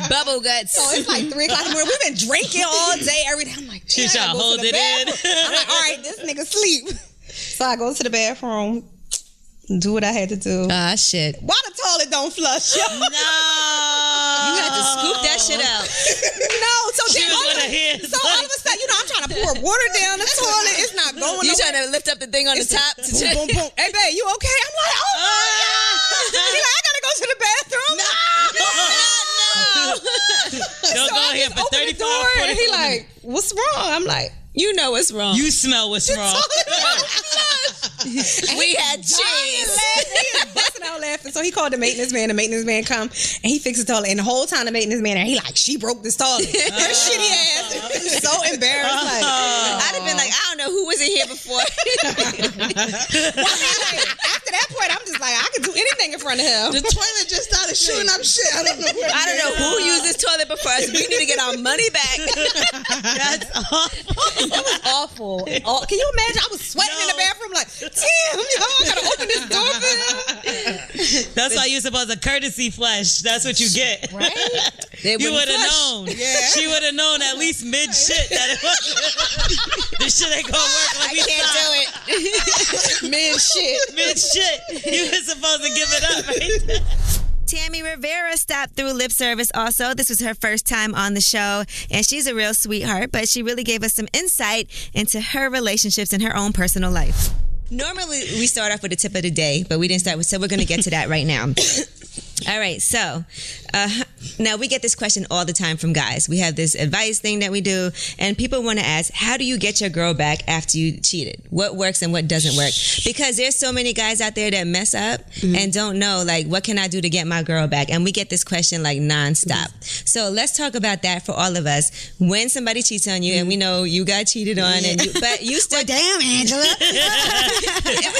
bubble guts. So it's like 3 o'clock in the morning. We've been drinking all day, every day. I'm like, you trying to hold it in? I'm like, all right, this nigga sleep. So I go to the bathroom, do what I had to do. Shit. Why the toilet don't flush? No. You had to scoop that shit out. No. So all of a sudden, you know, I'm trying to pour water down the toilet. It's not going. You trying to lift up the thing on the top? Boom, boom, boom. Hey, babe, you okay? I'm like, oh my God. He's like, I gotta go to the bathroom. No. Don't go here for 34 and he like, what's wrong? I'm like, you know what's wrong. You smell what's wrong. We had cheese. He was busting out laughing. So he called the maintenance man. The maintenance man come and he fixed the toilet. And the whole time the maintenance man, he like, she broke this toilet. Her shitty ass. So embarrassed. Like, I'd have been like, I don't know who was in here before. After that point, I'm just like, I could do anything in front of him. The toilet just started shooting up shit. I don't know who used this toilet before us. We need to get our money back. That's awful. It was awful. Can you imagine? I was sweating in the bathroom like, damn, I gotta open this door for him. That's why you're supposed to courtesy flush. That's what you get. Right? You would have known. Yeah. She would have known at least mid shit that it was. This shit ain't gonna work. I can't do it. Mid shit. You were supposed to give it up right there. Tami Rivera stopped through lip service also. This was her first time on the show, and she's a real sweetheart, but she really gave us some insight into her relationships and her own personal life. Normally, we start off with the tip of the day, but we didn't start with, so we're going to get to that right now. All right, so now we get this question all the time from guys. We have this advice thing that we do, and people want to ask, how do you get your girl back after you cheated? What works and what doesn't work? Because there's so many guys out there that mess up and don't know, like, what can I do to get my girl back? And we get this question, like, nonstop. So let's talk about that for all of us. When somebody cheats on you, and we know you got cheated on, but you still... Well, damn, Angela.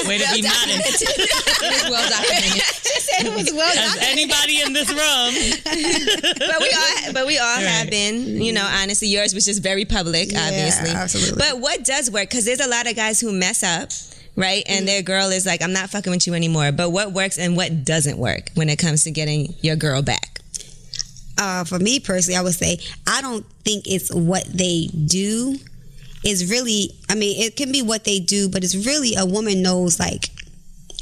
Way to be modest. It was well documented. She said it was well documented. Anybody in this room. But we all have been, you know, honestly. Yours was just very public, obviously. Absolutely. But what does work? Because there's a lot of guys who mess up, right? And their girl is like, I'm not fucking with you anymore. But what works and what doesn't work when it comes to getting your girl back? For me personally, I would say I don't think it's what they do. It's really, I mean, it can be what they do, but it's really a woman knows, like,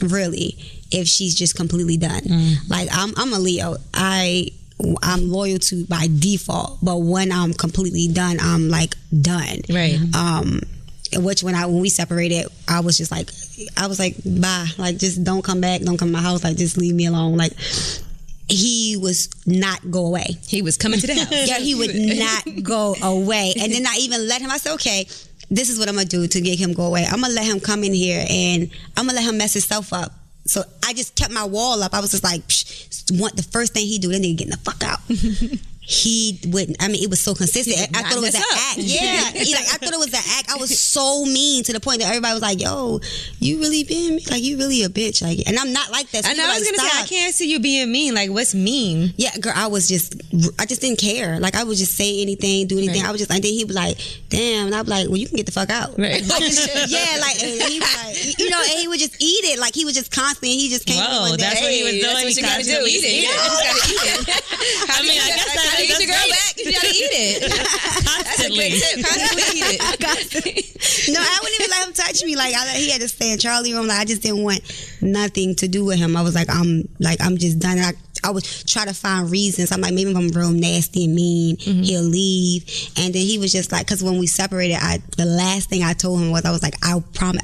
really, if she's just completely done. Like, I'm a Leo. I'm loyal to by default, but when I'm completely done, I'm like done. Right. Which when we separated, I was like, bye. Like, just don't come back. Don't come to my house. Like, just leave me alone. Like, he was not go away. He was coming to the house. Yeah, he would not go away. And then I even let him. I said, okay, this is what I'm gonna do to get him go away. I'm gonna let him come in here and I'm gonna let him mess himself up. So I just kept my wall up. I was just like, the first thing he do, then nigga getting the fuck out. He wouldn't. I mean, it was so consistent. I thought it was an act. Yeah, I thought it was an act. I was so mean to the point that everybody was like, "Yo, you really being like you really a bitch." Like, and I'm not like that. So I know. I was gonna say I can't see you being mean. Like, what's mean? Yeah, girl. I just didn't care. Like, I would just say anything, do anything. Right. I was just like, then he was like, "Damn," and I'd be like, "Well, you can get the fuck out." Right. Yeah, like, and he was like, you know, and he would just eat it. Like, he was just constantly. He just came. Whoa, that's what he was doing. That's what you gotta do. Eat it. You just gotta eat it. I mean, I guess that's get your girl back. You gotta eat it. Constantly. Constantly eat it. No, I wouldn't even let him touch me. Like, he had to stay in Charlie room. Like, I just didn't want nothing to do with him. I was like, I'm just done. I would try to find reasons. I'm like, maybe if I'm real nasty and mean, he'll leave. And then he was just like, because when we separated, the last thing I told him was, I was like, I promise.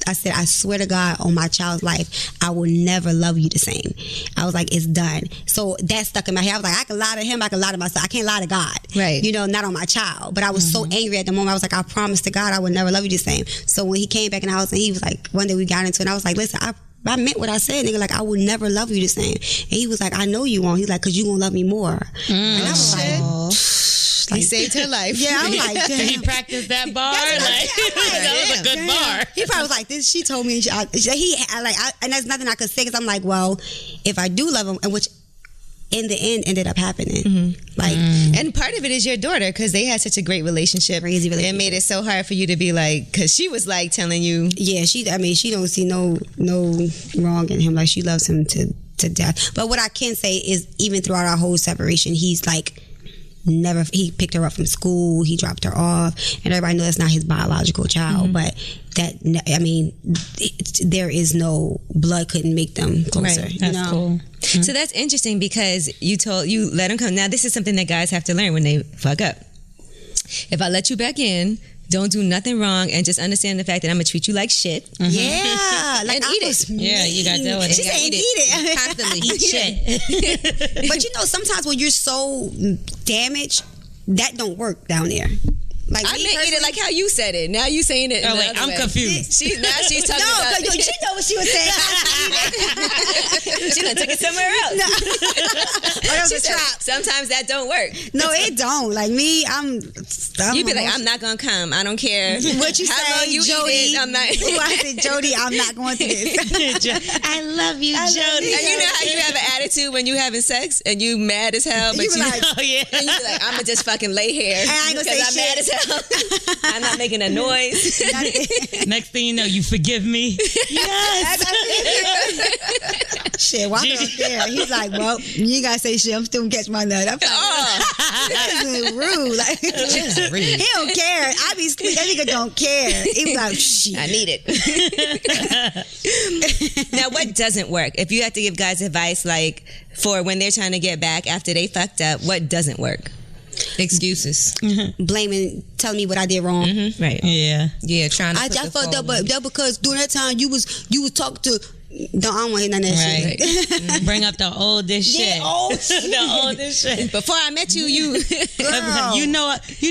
I said, I swear to God on my child's life, I will never love you the same. I was like, it's done. So that stuck in my head. I was like, I can lie to him, I can lie to myself. I can't lie to God. Right. You know, not on my child. But I was so angry at the moment. I was like, I promise to God I would never love you the same. So when he came back in the house and he was like, one day we got into it, and I was like, listen, I I meant what I said, nigga. Like, I would never love you the same. And he was like, I know you won't. He's like, because you gonna love me more. And I was like, he saved her life. Yeah, I'm like, damn. Did he practice that bar? That was a good bar. He probably was like, this. She told me, and there's nothing I could say, because I'm like, well, if I do love him, and which in the end ended up happening. And part of it is your daughter, because they had such a great relationship. Crazy relationship. It made it so hard for you to be like, because she was like telling you. Yeah, she don't see no wrong in him. Like, she loves him to death. But what I can say is, even throughout our whole separation, he's like, he picked her up from school, he dropped her off, and everybody knows that's not his biological child, but there is no, blood couldn't make them closer. Right. That's cool. So that's interesting, because you let him come. Now, this is something that guys have to learn when they fuck up. If I let you back in, don't do nothing wrong, and just understand the fact that I'm gonna treat you like shit. Yeah, like, and eat it. Yeah, you gotta do it. She said, eat it constantly. Eat shit. But sometimes when you're so damaged, that don't work down there. Like, I meant eat it like how you said it. Now you saying it. Oh wait, I'm confused. She's talking about. No, she know what she was saying. She done took it somewhere else. No. That was a trap. Sometimes that don't work. No, it don't. Like me, You be like, I'm not gonna come. I don't care what you how say, long you Jody. eat it. I'm not. I said, Jody, I'm not going to this. I love you, Jody. And you know how you have an attitude when you having sex and you mad as hell, but you be like, and you be like, I'm gonna just fucking lay here and I ain't gonna say because I'm mad as hell. I'm not making a noise. Next thing you know, you forgive me. Yes. Shit, why don't care? He's like, well, you gotta say shit. I'm still gonna catch my nut. I'm like, this is rude. Like, he don't care. I be sleep. That nigga don't care. He was like, shit. I need it. Now, what doesn't work? If you have to give guys advice, like for when they're trying to get back after they fucked up, what doesn't work? Excuses. Blaming, telling me what I did wrong. Right. Yeah. Trying to. I fucked up, but that because during that time you was talking to. I don't want to hear none of that shit. Bring up the oldest shit. The oldest shit. Before I met you, Girl. You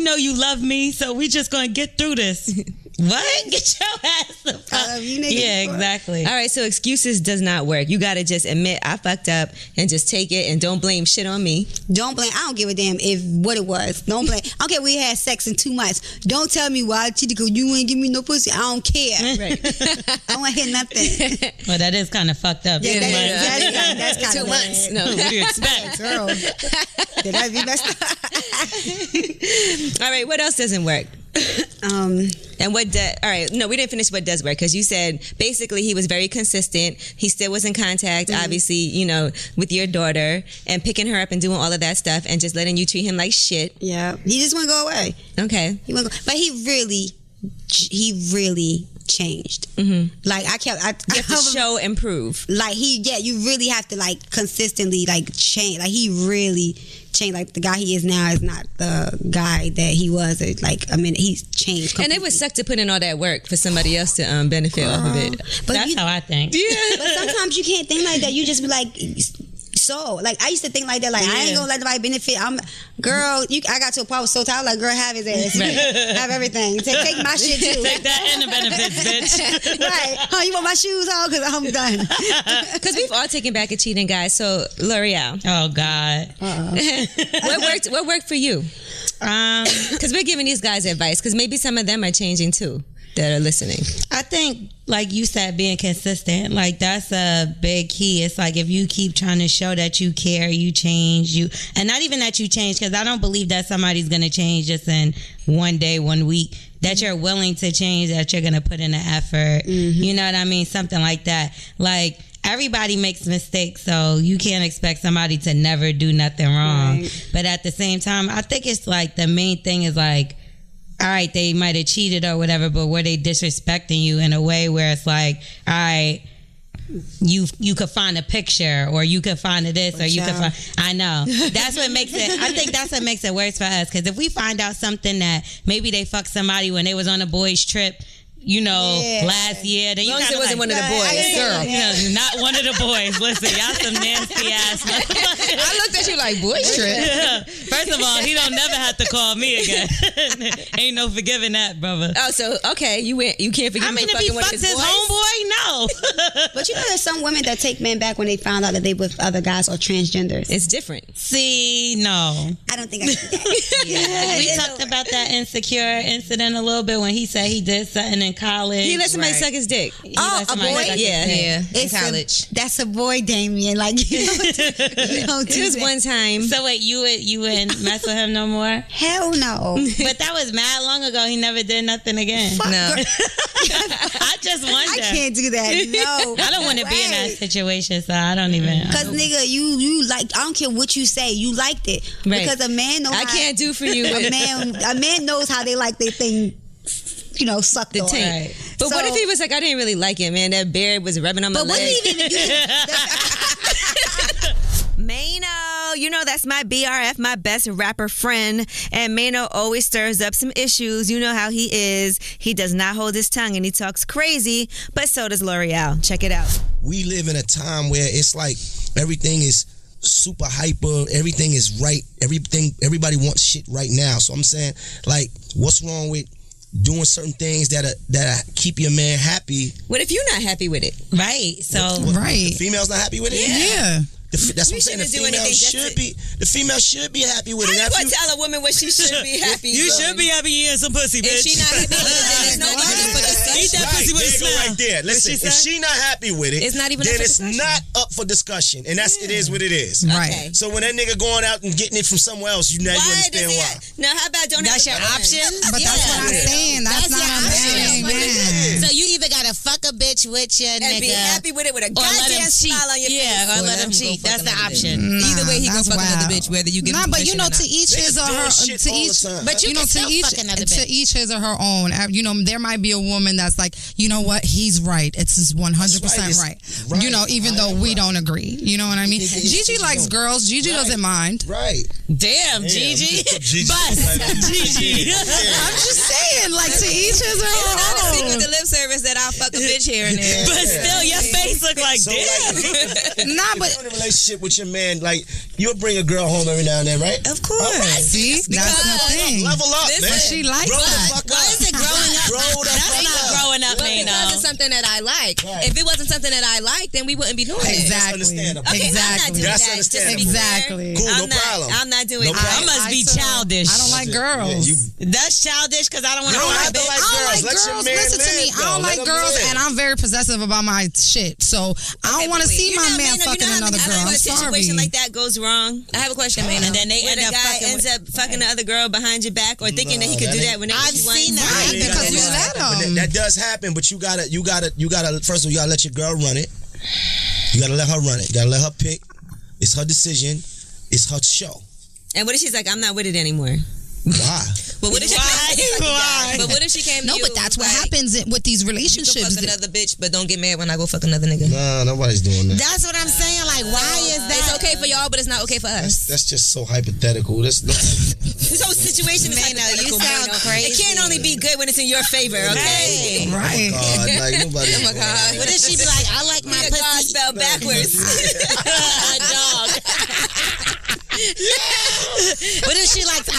know you love me, so we just gonna get through this. What? Get your ass the fuck. I love you, nigga. Yeah, exactly. All right, so excuses does not work. You gotta just admit I fucked up and just take it, and don't blame shit on me. Don't blame. I don't give a damn if what it was. Don't blame. I don't care. We had sex in 2 months. Don't tell me why I cheated because you ain't give me no pussy. I don't care. Right. I don't want to hear nothing. Well, that is kind of fucked up. Yeah, that's kind 2 of months. No, what do you expect, girl? Did I be messed up? All right, what else doesn't work? And what all right, no, we didn't finish what does work, because you said basically he was very consistent. He still was in contact, obviously, with your daughter, and picking her up and doing all of that stuff, and just letting you treat him like shit. Yeah, he just want to go away. Okay, but he really changed. Like I you have to show improve. Like you really have to like consistently like change. Like he really changed. Like the guy he is now is not the guy that he was. Like he's changed completely. And it would suck to put in all that work for somebody else to benefit off of it. But that's how I think. Yeah. But sometimes you can't think like that. You just be like. So, like, I used to think like that. Like, I ain't gonna let nobody benefit. I got to a point I was so tired. Like, girl, have his ass. Right. Have everything. Take my shit too. Take that and the benefits, bitch. Right? Huh? You want my shoes on? Because I'm done. Because we've all taken back a cheating guy. So, L'Oreal. Oh God. What worked for you? Because we're giving these guys advice. Because maybe some of them are changing too. That are listening. I think, like you said, being consistent, like that's a big key. It's like if you keep trying to show that you care, you change, and not even that you change, because I don't believe that somebody's going to change just in one day, 1 week. That you're willing to change, that you're going to put in the effort. You know what I mean? Something like that. Like, everybody makes mistakes, so you can't expect somebody to never do nothing wrong. Right. But at the same time, I think it's like the main thing is like, all right, they might have cheated or whatever, but were they disrespecting you in a way where it's like, all right, you could find a picture, or you could find this, or you could find. I know that's what makes it. I think that's what makes it worse for us, because if we find out something that maybe they fucked somebody when they was on a boys' trip, last year. Then as long as it wasn't one of the boys. Girl. Not one of the boys. Listen, y'all some nasty ass. I looked at you like, boy, shit. First of all, he don't never have to call me again. Ain't no forgiving that, brother. Oh, so okay, you can't forgive him for if he fucking one of fucks his his boys? homeboy, no. But there's some women that take men back when they found out that they with other guys or transgenders. It's different. See, no. I don't think I can do that. We talked about that insecure incident a little bit when he said he did something in college. He let somebody suck his dick. A boy? Yeah. In college. That's a boy, Damien. Like, you don't do Just that. one time. So wait, you wouldn't mess with him no more? Hell no. But that was mad long ago. He never did nothing again. Fuck No. I just wonder. I can't do that. No. I don't want to be in that situation, so I don't even. Because nigga, you like, I don't care what you say, you liked it. Right. Because a man knows I can't do for you. a man knows how they like their thing, sucked The on. taint. Right. But what if he was like, I didn't really like it, man. That beard was rubbing on my leg. But what do you even Mano, that's my BRF, my best rapper friend. And Mano always stirs up some issues. You know how he is. He does not hold his tongue and he talks crazy, but so does L'Oreal. Check it out. We live in a time where it's like everything is super hyper, everything is right, everybody wants shit right now. So I'm saying, like, what's wrong with doing certain things that keep your man happy? What if you're not happy with it? Right. So the female's not happy with it? Yeah. That's what I'm saying. The female should be happy with it. How you gonna tell a woman what she should be happy? You should be happy eating some pussy, bitch. If she not happy with it, then there's no need for discussion. Eat that pussy with a smile. Right there. Listen, if she not happy with it, it's not even then it's not up for discussion, and it is what it is. Right. So when that nigga going out and getting it from somewhere else, you understand why. No, how about don't that's have your option? But that's what I'm saying. That's not a man. So you either gotta fuck a bitch with your and nigga, be happy with it with a or let him goddamn cheat. smile on your face. Or let him cheat. That's the option. Either way, he gonna fuck another bitch, whether you give him but permission or not. to each his or her. To each, but you can still fuck another bitch. To each his or her own. There might be a woman that's like, you know what, he's right. It's 100% right. Even though we don't agree. You know what I mean? Gigi likes girls. Gigi doesn't mind. Right. Damn, Gigi. Bust. Gigi. I'm just saying, like, to each his or her own. With the lip service that I'll fuck a bitch here and there. But still, your face look like damn. But in a relationship with your man, like, you'll bring a girl home every now and then, right? Of course. Right. See, that's the thing. Level up, man. She likes that. Why is it growing up? That's not growing up, man. Because it's something that I like. Right. If it wasn't something that I like, then we wouldn't be doing it. Exactly. That's understandable. Okay, exactly. That's understandable. Exactly. Cool, no problem. I'm not doing it. I must be childish. I don't like girls. That's childish because I don't want to I don't like girls. Listen to me. I don't like girls, and I'm very possessive about my shit. So I don't want to see my man fucking another girl. I'm sorry. A situation like that goes wrong. I have a question, man. And then they end the up guy ends up fucking the other girl behind your back, or thinking that he could do that whenever I've seen that. Right, because you let him. That does happen, but you gotta. First of all, you gotta let your girl run it. You gotta let her run it. You gotta let her pick. It's her decision. It's her show. And what if she's like, I'm not with it anymore? Why? But what if she Why? But what if she came to No, you? but that's what happens with these You relationships. can fuck another bitch, but don't get mad when I go fuck another nigga. Nah, nobody's doing that. That's what I'm saying. Like, why is that? It's okay for y'all, but it's not okay for us. That's just so hypothetical. This whole situation is hypothetical. You sound crazy. It can't only be good when it's in your favor, okay? Right. God, like nobody. Oh my God. What if she be like, I like my God pussy spelled backwards. dog. What if she likes?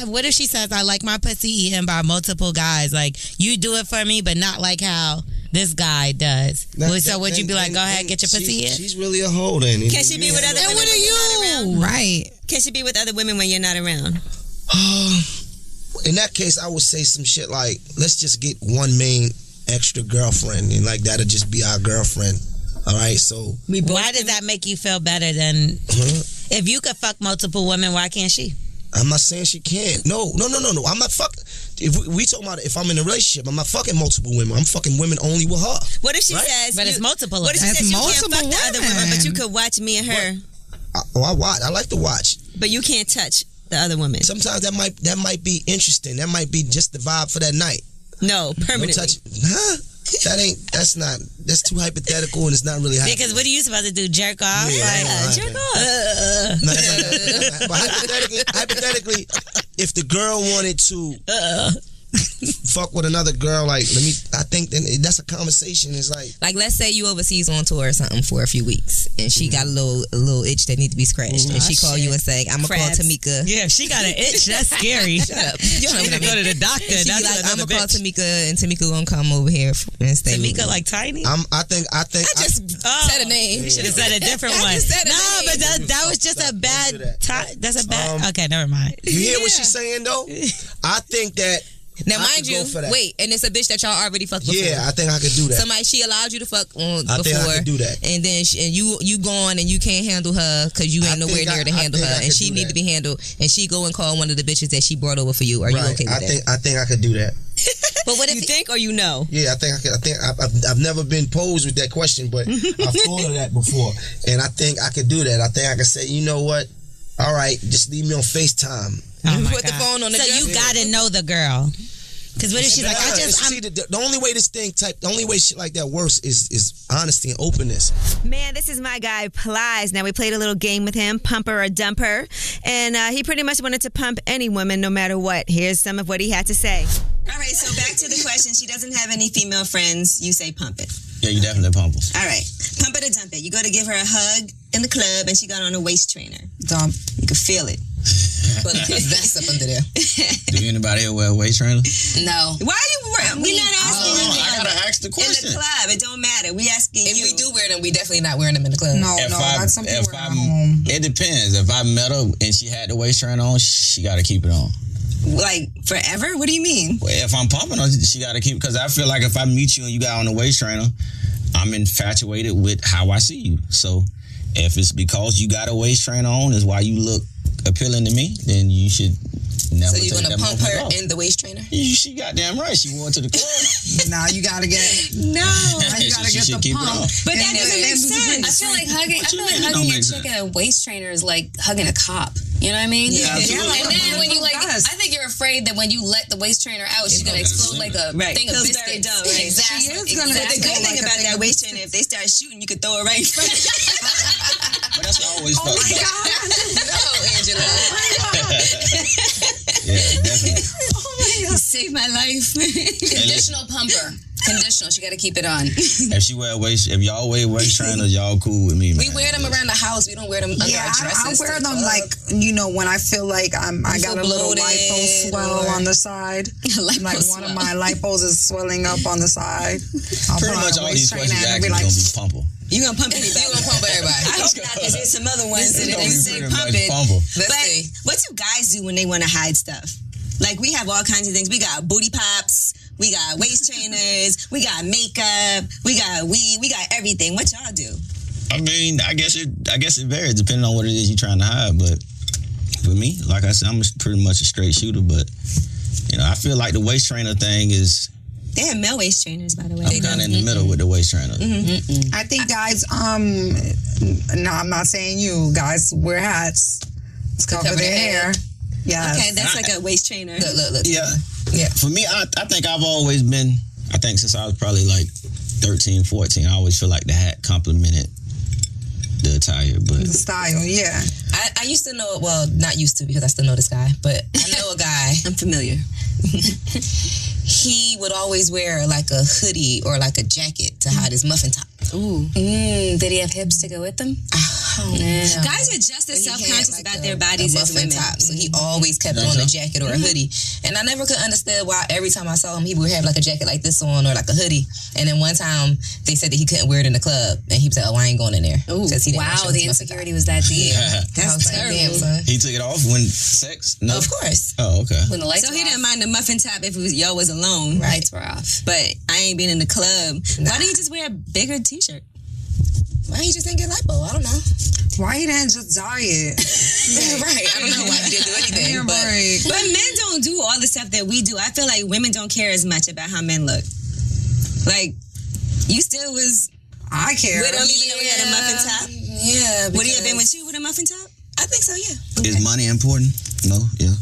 What if she says I like my pussy eaten by multiple guys? Like, you do it for me, but not like how this guy does. So would you be like, go ahead, get your pussy in? She's really a hoe then. Can she be with other women? And what are you? Right. Can she be with other women when you're not around? In that case, I would say some shit like, let's just get one main extra girlfriend, and like that'll just be our girlfriend. All right, so why does that make you feel better than if you could fuck multiple women? Why can't she? I'm not saying she can't. No. I'm not fucking. If we talking about if I'm in a relationship, I'm not fucking multiple women. I'm fucking women only with her. What if she says? But it's multiple. What if she says you can't fuck the other women, but you could watch me and her? I watch. I like to watch. But you can't touch the other women. Sometimes that might be interesting. That might be just the vibe for that night. No, permanently. No touch. Huh? That's too hypothetical, and it's not really happening. Because what are you supposed to do? Jerk off? Jerk off. But hypothetically, if the girl wanted to fuck with another girl, like I think that's a conversation. It's like let's say you overseas on tour or something for a few weeks, and she got a little itch that needs to be scratched, and she call you and say, "I'm gonna call Tamika." Yeah, if she got an itch, that's scary. Shut up. You don't need to go to the doctor. And she that's like, "I'm gonna call bitch. Tamika, and Tamika gonna come over here and stay." Tamika like Tiny? I think I just said a name. You should have said a different one. No, but that was just a bad time. That's a bad. Okay, never mind. You hear what she's saying though? I think that. Now, mind you, wait, and it's a bitch that y'all already fucked before. Yeah, I think I could do that. Somebody, she allowed you to fuck before. I think I could do that. And then you gone and you can't handle her because you ain't nowhere near to handle her, and she need to be handled. And she go and call one of the bitches that she brought over for you. Are you okay with that? I think I could do that. But what if you think or you know? Yeah, I think I could. I think I've never been posed with that question, but I've thought of that before, and I think I could do that. I think I could say, you know what? All right, just leave me on FaceTime. Put the phone on the. So you gotta know the girl. Because what if she's like, the only way the only way shit like that works is honesty and openness. Man, this is my guy Plies. Now we played a little game with him, pumper or dumper, and he pretty much wanted to pump any woman no matter what. Here's some of what he had to say. All right, so back to the question. She doesn't have any female friends. You say pump it. Yeah, you definitely pump her. All right, pump it or dump it. You go to give her a hug in the club, and she got on a waist trainer. Dump. You can feel it. But that's up under there. Do anybody here wear a waist trainer? No. Why are you? We're not asking you. I gotta ask the question. In the club, it don't matter. We asking if you. If we do wear them, we definitely not wearing them in the club. That's something we're at home. It depends. If I met her and she had the waist trainer on, she got to keep it on. Like forever? What do you mean? Well, if I'm pumping her, she got to keep it, because I feel like if I meet you and you got on the waist trainer, I'm infatuated with how I see you. So if it's because you got a waist trainer on is why you look appealing to me, then you should never. So you're gonna pump her in the waist trainer? She goddamn right. She went to the club. Now you gotta get you gotta get the pump. But that doesn't make sense. I feel like hugging a chick in a waist trainer is like hugging a cop. You know what I mean? Yeah. And then when you I think you're afraid that when you let the waist trainer out, she's gonna explode like a thing of biscuits. Right. Exactly. She is gonna. But the good thing about that waist trainer, if they start shooting, you could throw her right in front. But that's always Oh my God! No, Angela. Yeah, definitely. Oh my God! You saved my life. Conditional pumper. Conditional. She got to keep it on. If y'all wear waist trainers, y'all cool with me, man. We wear them around the house. We don't wear them under our dresses. I wear them like, when I feel like I got a little lipo swell on the side. Like one of my lipos is swelling up on the side. Pretty much all these questions actually gonna be pumper. You gonna pump anybody? You gonna pump everybody? I hope not, because there's some other ones that they say pump it. Let's but see. What do guys do when they want to hide stuff? Like, we have all kinds of things. We got booty pops. We got waist trainers. We got makeup. We got weed. We got everything. What y'all do? I mean, I guess it varies depending on what it is you're trying to hide. But for me, like I said, I'm pretty much a straight shooter. But I feel like the waist trainer thing is. They have male waist trainers, by the way. I'm kind of in the middle with the waist trainer. Mm-hmm. I think guys, no, I'm not saying you. Guys wear hats to cover their hair. Yeah. Okay, that's like a waist trainer. Look. Yeah. For me, I think I've always been, since I was probably like 13, 14, I always feel like the hat complimented the attire. But the style, yeah. I used to know, well, not used to because I still know this guy, but I know a guy. I'm familiar. He would always wear like a hoodie or like a jacket to hide his muffin top. Ooh. Did he have hips to go with them? Guys are just as self-conscious about their bodies as women. Top, so he always kept on a jacket or a hoodie. And I never could understand why every time I saw him, he would have like a jacket like this on or like a hoodie. And then one time they said that he couldn't wear it in the club. And he was like, I ain't going in there. Ooh, wow, the insecurity was that deep. Yeah. That's terrible. He took it off when sex? No. Of course. Oh, okay. When the lights so he didn't mind the muffin top if y'all was alone. Lights were off. But I ain't been in the club. Nah. Why didn't you just wear a bigger t-shirt? Why he just didn't get lipo? I don't know. Why he didn't just diet? Right. I don't know why he didn't do anything. But men don't do all the stuff that we do. I feel like women don't care as much about how men look. Like, you still was... I care. With him even though he had a muffin top? Yeah. Would he have been with you with a muffin top? I think so, yeah. Okay. Is money important? No? Yeah.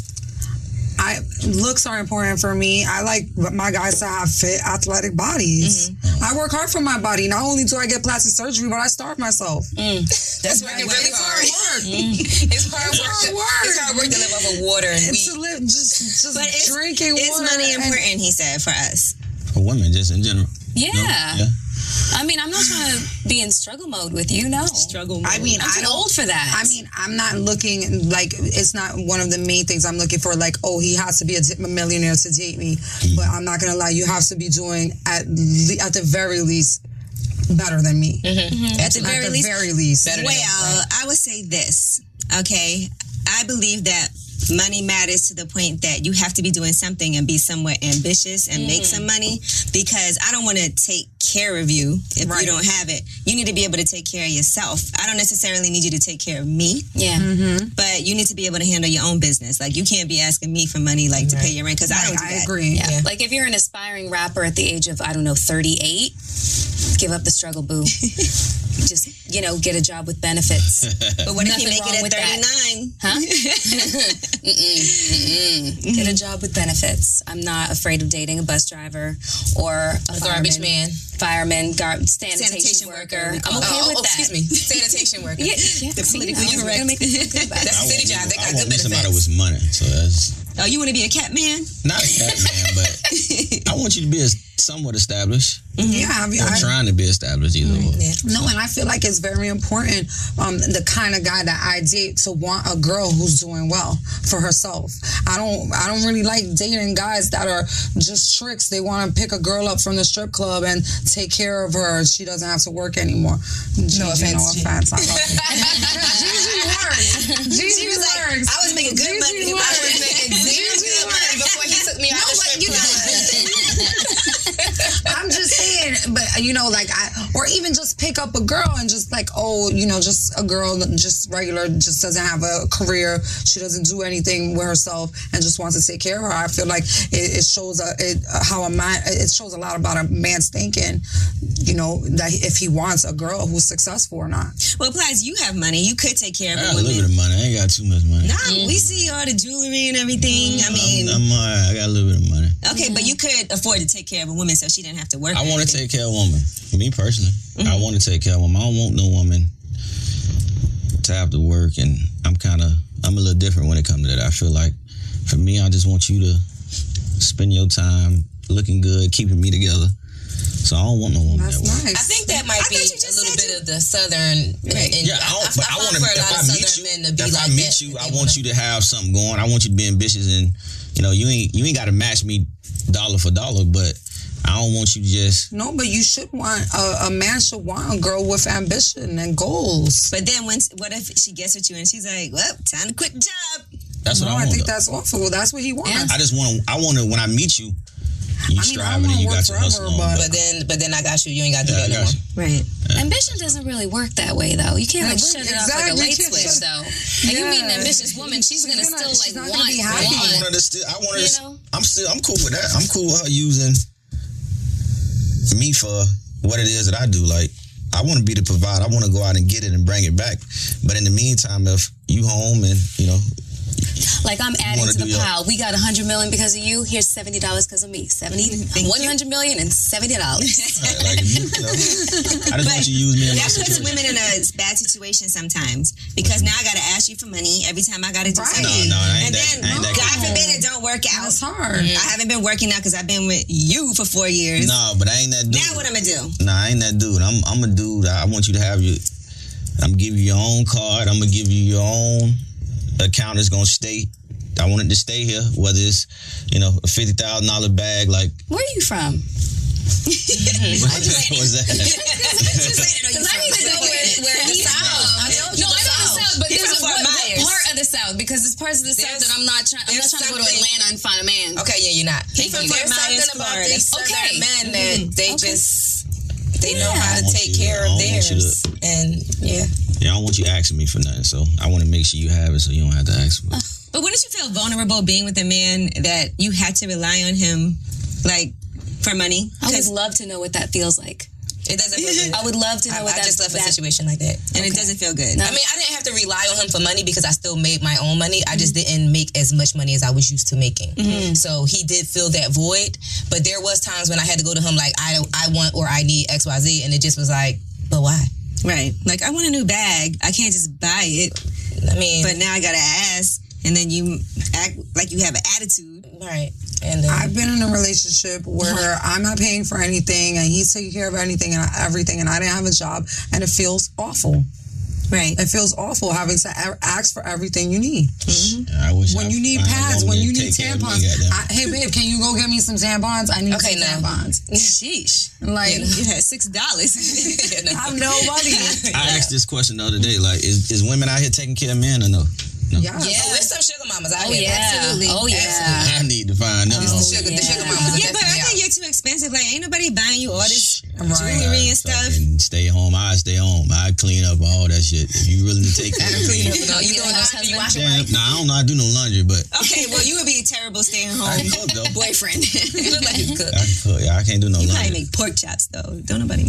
Looks are important for me. I like my guys to have fit, athletic bodies. Mm-hmm. I work hard for my body. Not only do I get plastic surgery, but I starve myself. That's working really hard. It's hard work. It's hard work to live off of water and wheat. To live just But drinking water. Is money important, he said, for us? For women, just in general. Yeah. No? Yeah. I mean, I'm not trying to be in struggle mode with you. No. Struggle mode. I mean, I'm too old for that. I mean, I'm not looking like it's not one of the main things I'm looking for. Like, oh, he has to be a millionaire to date me. But I'm not gonna lie, you have to be doing at the very least better than me. At the very least. Better Well, I would say this. Okay, I believe that money matters to the point that you have to be doing something and be somewhat ambitious and make some money, because I don't want to take care of you if you don't have it. You need to be able to take care of yourself. I don't necessarily need you to take care of me. Yeah. But you need to be able to handle your own business. Like, you can't be asking me for money like to pay your rent, because I don't do that. I agree. Yeah. Like, if you're an aspiring rapper at the age of, I don't know, 38, give up the struggle, boo. Just, get a job with benefits. But what if you make it at 39? Huh? Get a job with benefits. I'm not afraid of dating a bus driver or a garbage man. Fireman, sanitation worker. I'm okay with that. Excuse me. Sanitation worker. The politically correct. That's a city job. They got good benefits. Somebody with money, so that's... Oh, you want to be a cat man? Not a cat man, but I want you to be somewhat established. Yeah, I'm trying to be established either way. No, and I feel like it's very important, the kind of guy that I date, to want a girl who's doing well for herself. I don't really like dating guys that are just tricks. They want to pick a girl up from the strip club and take care of her. She doesn't have to work anymore. No offense. I love it. Gigi works. Gigi was like, I was making good money. I was making good money before he took me out the strip club. I'm just saying, but or even just pick up a girl and just just a girl just regular, just doesn't have a career, she doesn't do anything with herself and just wants to take care of her. I feel like it shows it shows a lot about a man's thinking, that if he wants a girl who's successful or not. Well, plus you have money, you could take care of I a got woman. a little bit of money. I ain't got too much money. Nah, we see all the jewelry and everything. I mean, I'm all right. I got a little bit of money. Okay, but you could afford to take care of a woman so she didn't have to work. I want to take care of a woman. Me personally, I want to take care of a woman. I don't want no woman to have to work, and I'm a little different when it comes to that. I feel like for me, I just want you to spend your time looking good, keeping me together. So I don't want no woman that works. I think that might be a little bit of the southern. Yeah, but I want to. If I meet you, I want you to have something going. I want you to be ambitious, and you ain't got to match me dollar for dollar, but I don't want you to just... No, but you should want... A man should want a girl with ambition and goals. But then what if she gets with you and she's like, well, time to quit the job? That's what I want. I think that's awful. That's what he wants. I want to, when I meet you, you striving and you got your hustle on. But then I got you. You ain't got to do that no more. Right. Yeah. Ambition doesn't really work that way, though. You can't shut it off like a light switch, though. Like, you meet an ambitious woman, she's gonna still want. I want her to I'm cool with that. I'm cool with her using me for what it is that I do. Like, I want to be the provider. I want to go out and get it and bring it back. But in the meantime, if you home and like, I'm adding to the pile. We got $100 million because of you. Here's $70 because of me. $100 million and $70. Right, like, I just want you to use me. That puts women in a bad situation sometimes, because now I got to ask you for money every time I got to do something. No, and then God forbid it don't work out. That's hard. I haven't been working out because I've been with you for 4 years. No, but I ain't that dude. Now what I'm gonna do? Nah, I ain't that dude. I'm a dude. I want you to have I'm gonna give you your own card. I'm gonna give you your own account that's gonna stay. I want it to stay here, whether it's, a $50,000 bag. Like, where are you from? What's that? Because I need to know where he's from. No, I know the South, but there's what part of the South? Because it's parts of the South that I'm not trying to go to Atlanta and find a man. Okay, yeah, you're not. There's something about these Southern men that they know how to take care of theirs. And yeah, I don't want you asking me for nothing, so I want to make sure you have it so you don't have to ask for it. But wouldn't you feel vulnerable being with a man that you had to rely on him, like, for money? I would love to know what that feels like. It doesn't feel good. I would love to know what I just left a situation like that. And it doesn't feel good. I mean, I didn't have to rely on him for money because I still made my own money. I just didn't make as much money as I was used to making. So he did fill that void. But there was times when I had to go to him like, I want or I need XYZ. And it just was like, but why? Right. Like, I want a new bag. I can't just buy it. I mean, but now I gotta ask. And then you act like you have an attitude. Right. And I've been in a relationship where I'm not paying for anything and he's taking care of everything and everything and I didn't have a job and it feels awful. Right. It feels awful having to ask for everything you need. I wish when you need pads, when you need tampons. Hey, babe, can you go get me some tampons? I need some tampons. Sheesh. Like, you had $6. I'm nobody. I asked this question the other day, like, is women out here taking care of men or no? No. Yeah. There's some sugar mamas out here. Yeah. Absolutely. Oh, yeah. I need to find them. The sugar mamas. Yeah, but I think you're too expensive. Like, ain't nobody buying you all this jewelry and stuff. Stay home. I stay home. I clean up all that shit. If you really take care of me. You doing laundry? You washing right? Nah, I don't know. I do no laundry, but. Okay, well, you would be a terrible staying home cook, though. boyfriend. You look like you cook. I can cook. Yeah, I can't do no laundry. You laundry. probably make pork chops, though. Don't nobody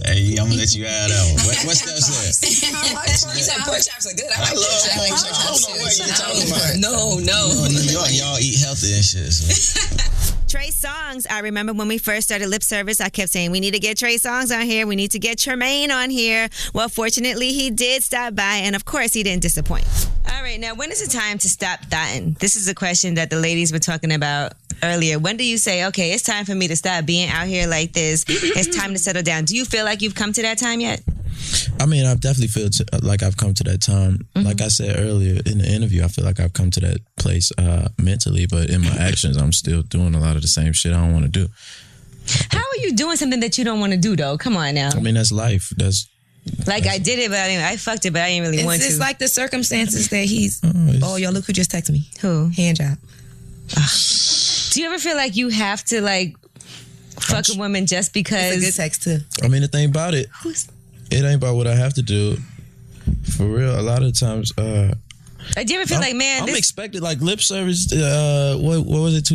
Hey, I'm gonna let you add that one. What's that say? You said pork chops are good. I like pork chops. I don't know what you're talking about. No. Y'all eat healthy and shit. So. Trey Songz. I remember when we first started Lip Service, I kept saying, we need to get Trey Songz on here. We need to get Tremaine on here. Well, fortunately, he did stop by, and of course, he didn't disappoint. All right, now, when is it time to stop thotting? This is a question that the ladies were talking about earlier. When do you say, okay, it's time for me to stop being out here like this? It's time to settle down. Do you feel like you've come to that time yet? I mean, I definitely feel like I've come to that time. Like I said earlier in the interview, I feel like I've come to that place mentally, but in my actions, I'm still doing a lot of the same shit I don't want to do. How are you doing something that you don't want to do, though? Come on now. I mean, that's life. Like, I did it, but I fucked it, but I didn't really want to. It's like the circumstances that he's... Oh, yo, look who just texted me. Who? Hand job. Do you ever feel like you have to, like, fuck a woman just because... It's a good text, too. I mean, the thing about it, it ain't about what I have to do. For real, a lot of times... do you ever feel like, man... I'm expected, like, Lip Service, what was it,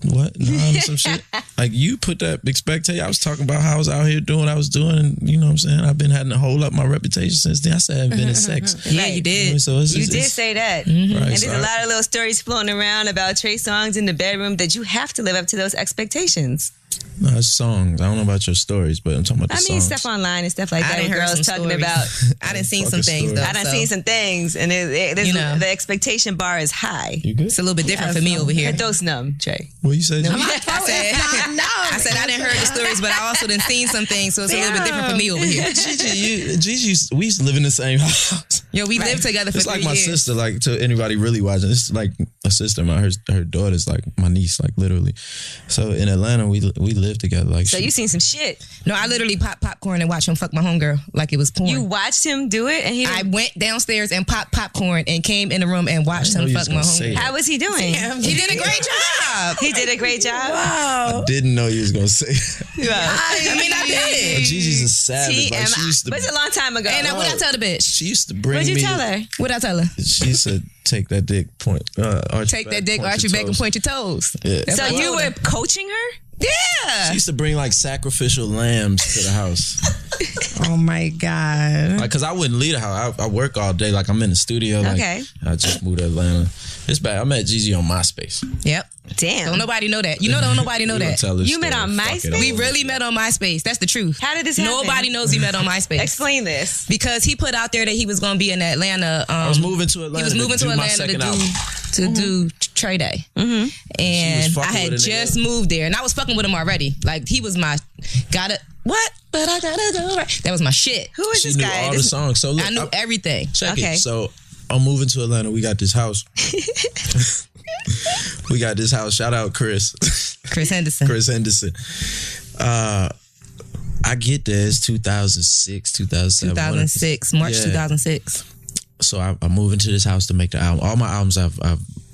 9 or some shit? Like, you put that expectation. I was talking about how I was out here doing what I was doing, and you know what I'm saying? I've been having to hold up my reputation since then. I said I haven't been in sex. Yeah, you did. You know, so you did say that. Right, and there's a lot of little stories floating around about Trey Songz in the bedroom that you have to live up to those expectations. No, it's songs. I don't know about your stories, but I'm talking about the songs. Stuff online and stuff like that. I didn't girls talking stories. about. I didn't see some things though. I done seen some things, and the expectation bar is high. You good? It's a little bit different for me over here. Dose numb, Trey. What you say? I said I didn't heard the stories, but I also didn't seen some things, so it's a little bit different for me over here. Gigi, we used to live in the same house. Yo, we lived together for 3 years. It's like my sister. Like, to anybody really watching, it's like a sister. Her daughter's like my niece, like literally. So in Atlanta, we lived together. Like, so you seen some shit? No, I literally popped popcorn and watched him fuck my homegirl like it was porn. You watched him do it, and I went downstairs and popped popcorn and came in the room and watched him fuck my homegirl. How was he doing? He did a great job. He did a great job. Wow. I didn't know you was gonna say that. I did. Gigi's a savage. Like, she used to, but it's a long time ago. And what I tell the bitch? She used to bring me. What'd you tell her? What'd I tell her? She said, take that dick, take that dick, arch your back and point your toes. Yeah. So you were coaching her? Yeah. She used to bring like sacrificial lambs to the house. Oh my God. Like, cause I wouldn't leave the house. I work all day. Like, I'm in the studio. Like, okay. I just moved to Atlanta. It's bad. I met Gigi on MySpace. Yep. Damn. Don't nobody know that. Don't nobody know that. You met on MySpace? We really met on MySpace. That's the truth. How did this happen? Nobody knows we met on MySpace. Explain this. Because he put out there that he was going to be in Atlanta. I was moving to Atlanta. He was moving to Atlanta to do Trey Day. Mm-hmm. And I had just moved there. And I was fucking with him already. Like, he was my, what? But I gotta go right. That was my shit. Who is this guy? She knew all the songs. So look, I knew everything. Check it. So I'm moving to Atlanta. We got this house. We got this house. Shout out Chris. Chris Henderson. I get there. It's 2006, 2007. 2006. March 2006. So I move into this house to make the album. All my albums I've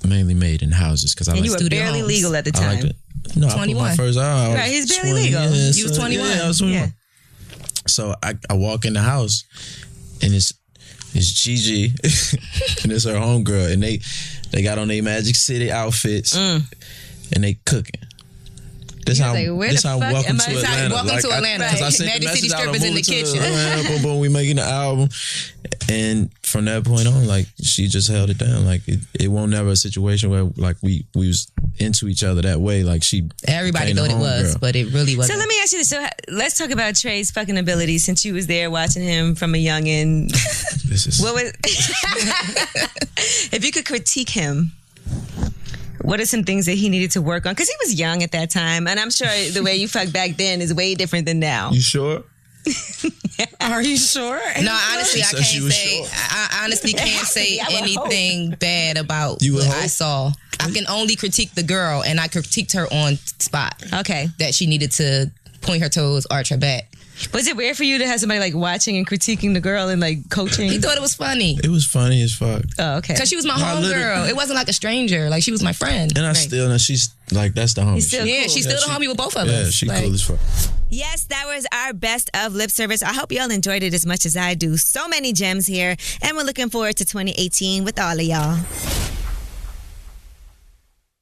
mainly made in houses because I like you were barely homes. Legal at the time. I liked it. No, 21. I put my first album. Right, he's barely legal. You was 21. Yeah, I was 21. Yeah. So I walk in the house and it's Gigi and it's her homegirl and they got on their Magic City outfits and they cooking. This how like, where this the how fuck welcome am to I? Atlanta. Welcome to Atlanta. Because I sent Magic the City message out, strippers in the kitchen. Boom, boom, we making the album, and from that point on, like she just held it down. Like it won't never a situation where like we was into each other that way. Like she, everybody thought it was, but it really wasn't. So let me ask you this. So let's talk about Trey's fucking ability since you was there watching him from a youngin'. What was if you could critique him? What are some things that he needed to work on? Because he was young at that time, and I'm sure the way you fucked back then is way different than now. You sure? Are you sure? No, honestly, I can't say. I honestly can't say anything bad about what I saw. I can only critique the girl, and I critiqued her on spot. Okay, that she needed to point her toes, arch her back. Was it weird for you to have somebody like watching and critiquing the girl and like coaching? He thought it was funny. It was funny as fuck. Oh, okay. Because she was my homegirl. It wasn't like a stranger. Like she was my friend. And she's like, that's the homie. She's still cool. She's still the homie with both of us. Yeah, she cool as fuck. Yes, that was our best of lip service. I hope y'all enjoyed it as much as I do. So many gems here, and we're looking forward to 2018 with all of y'all.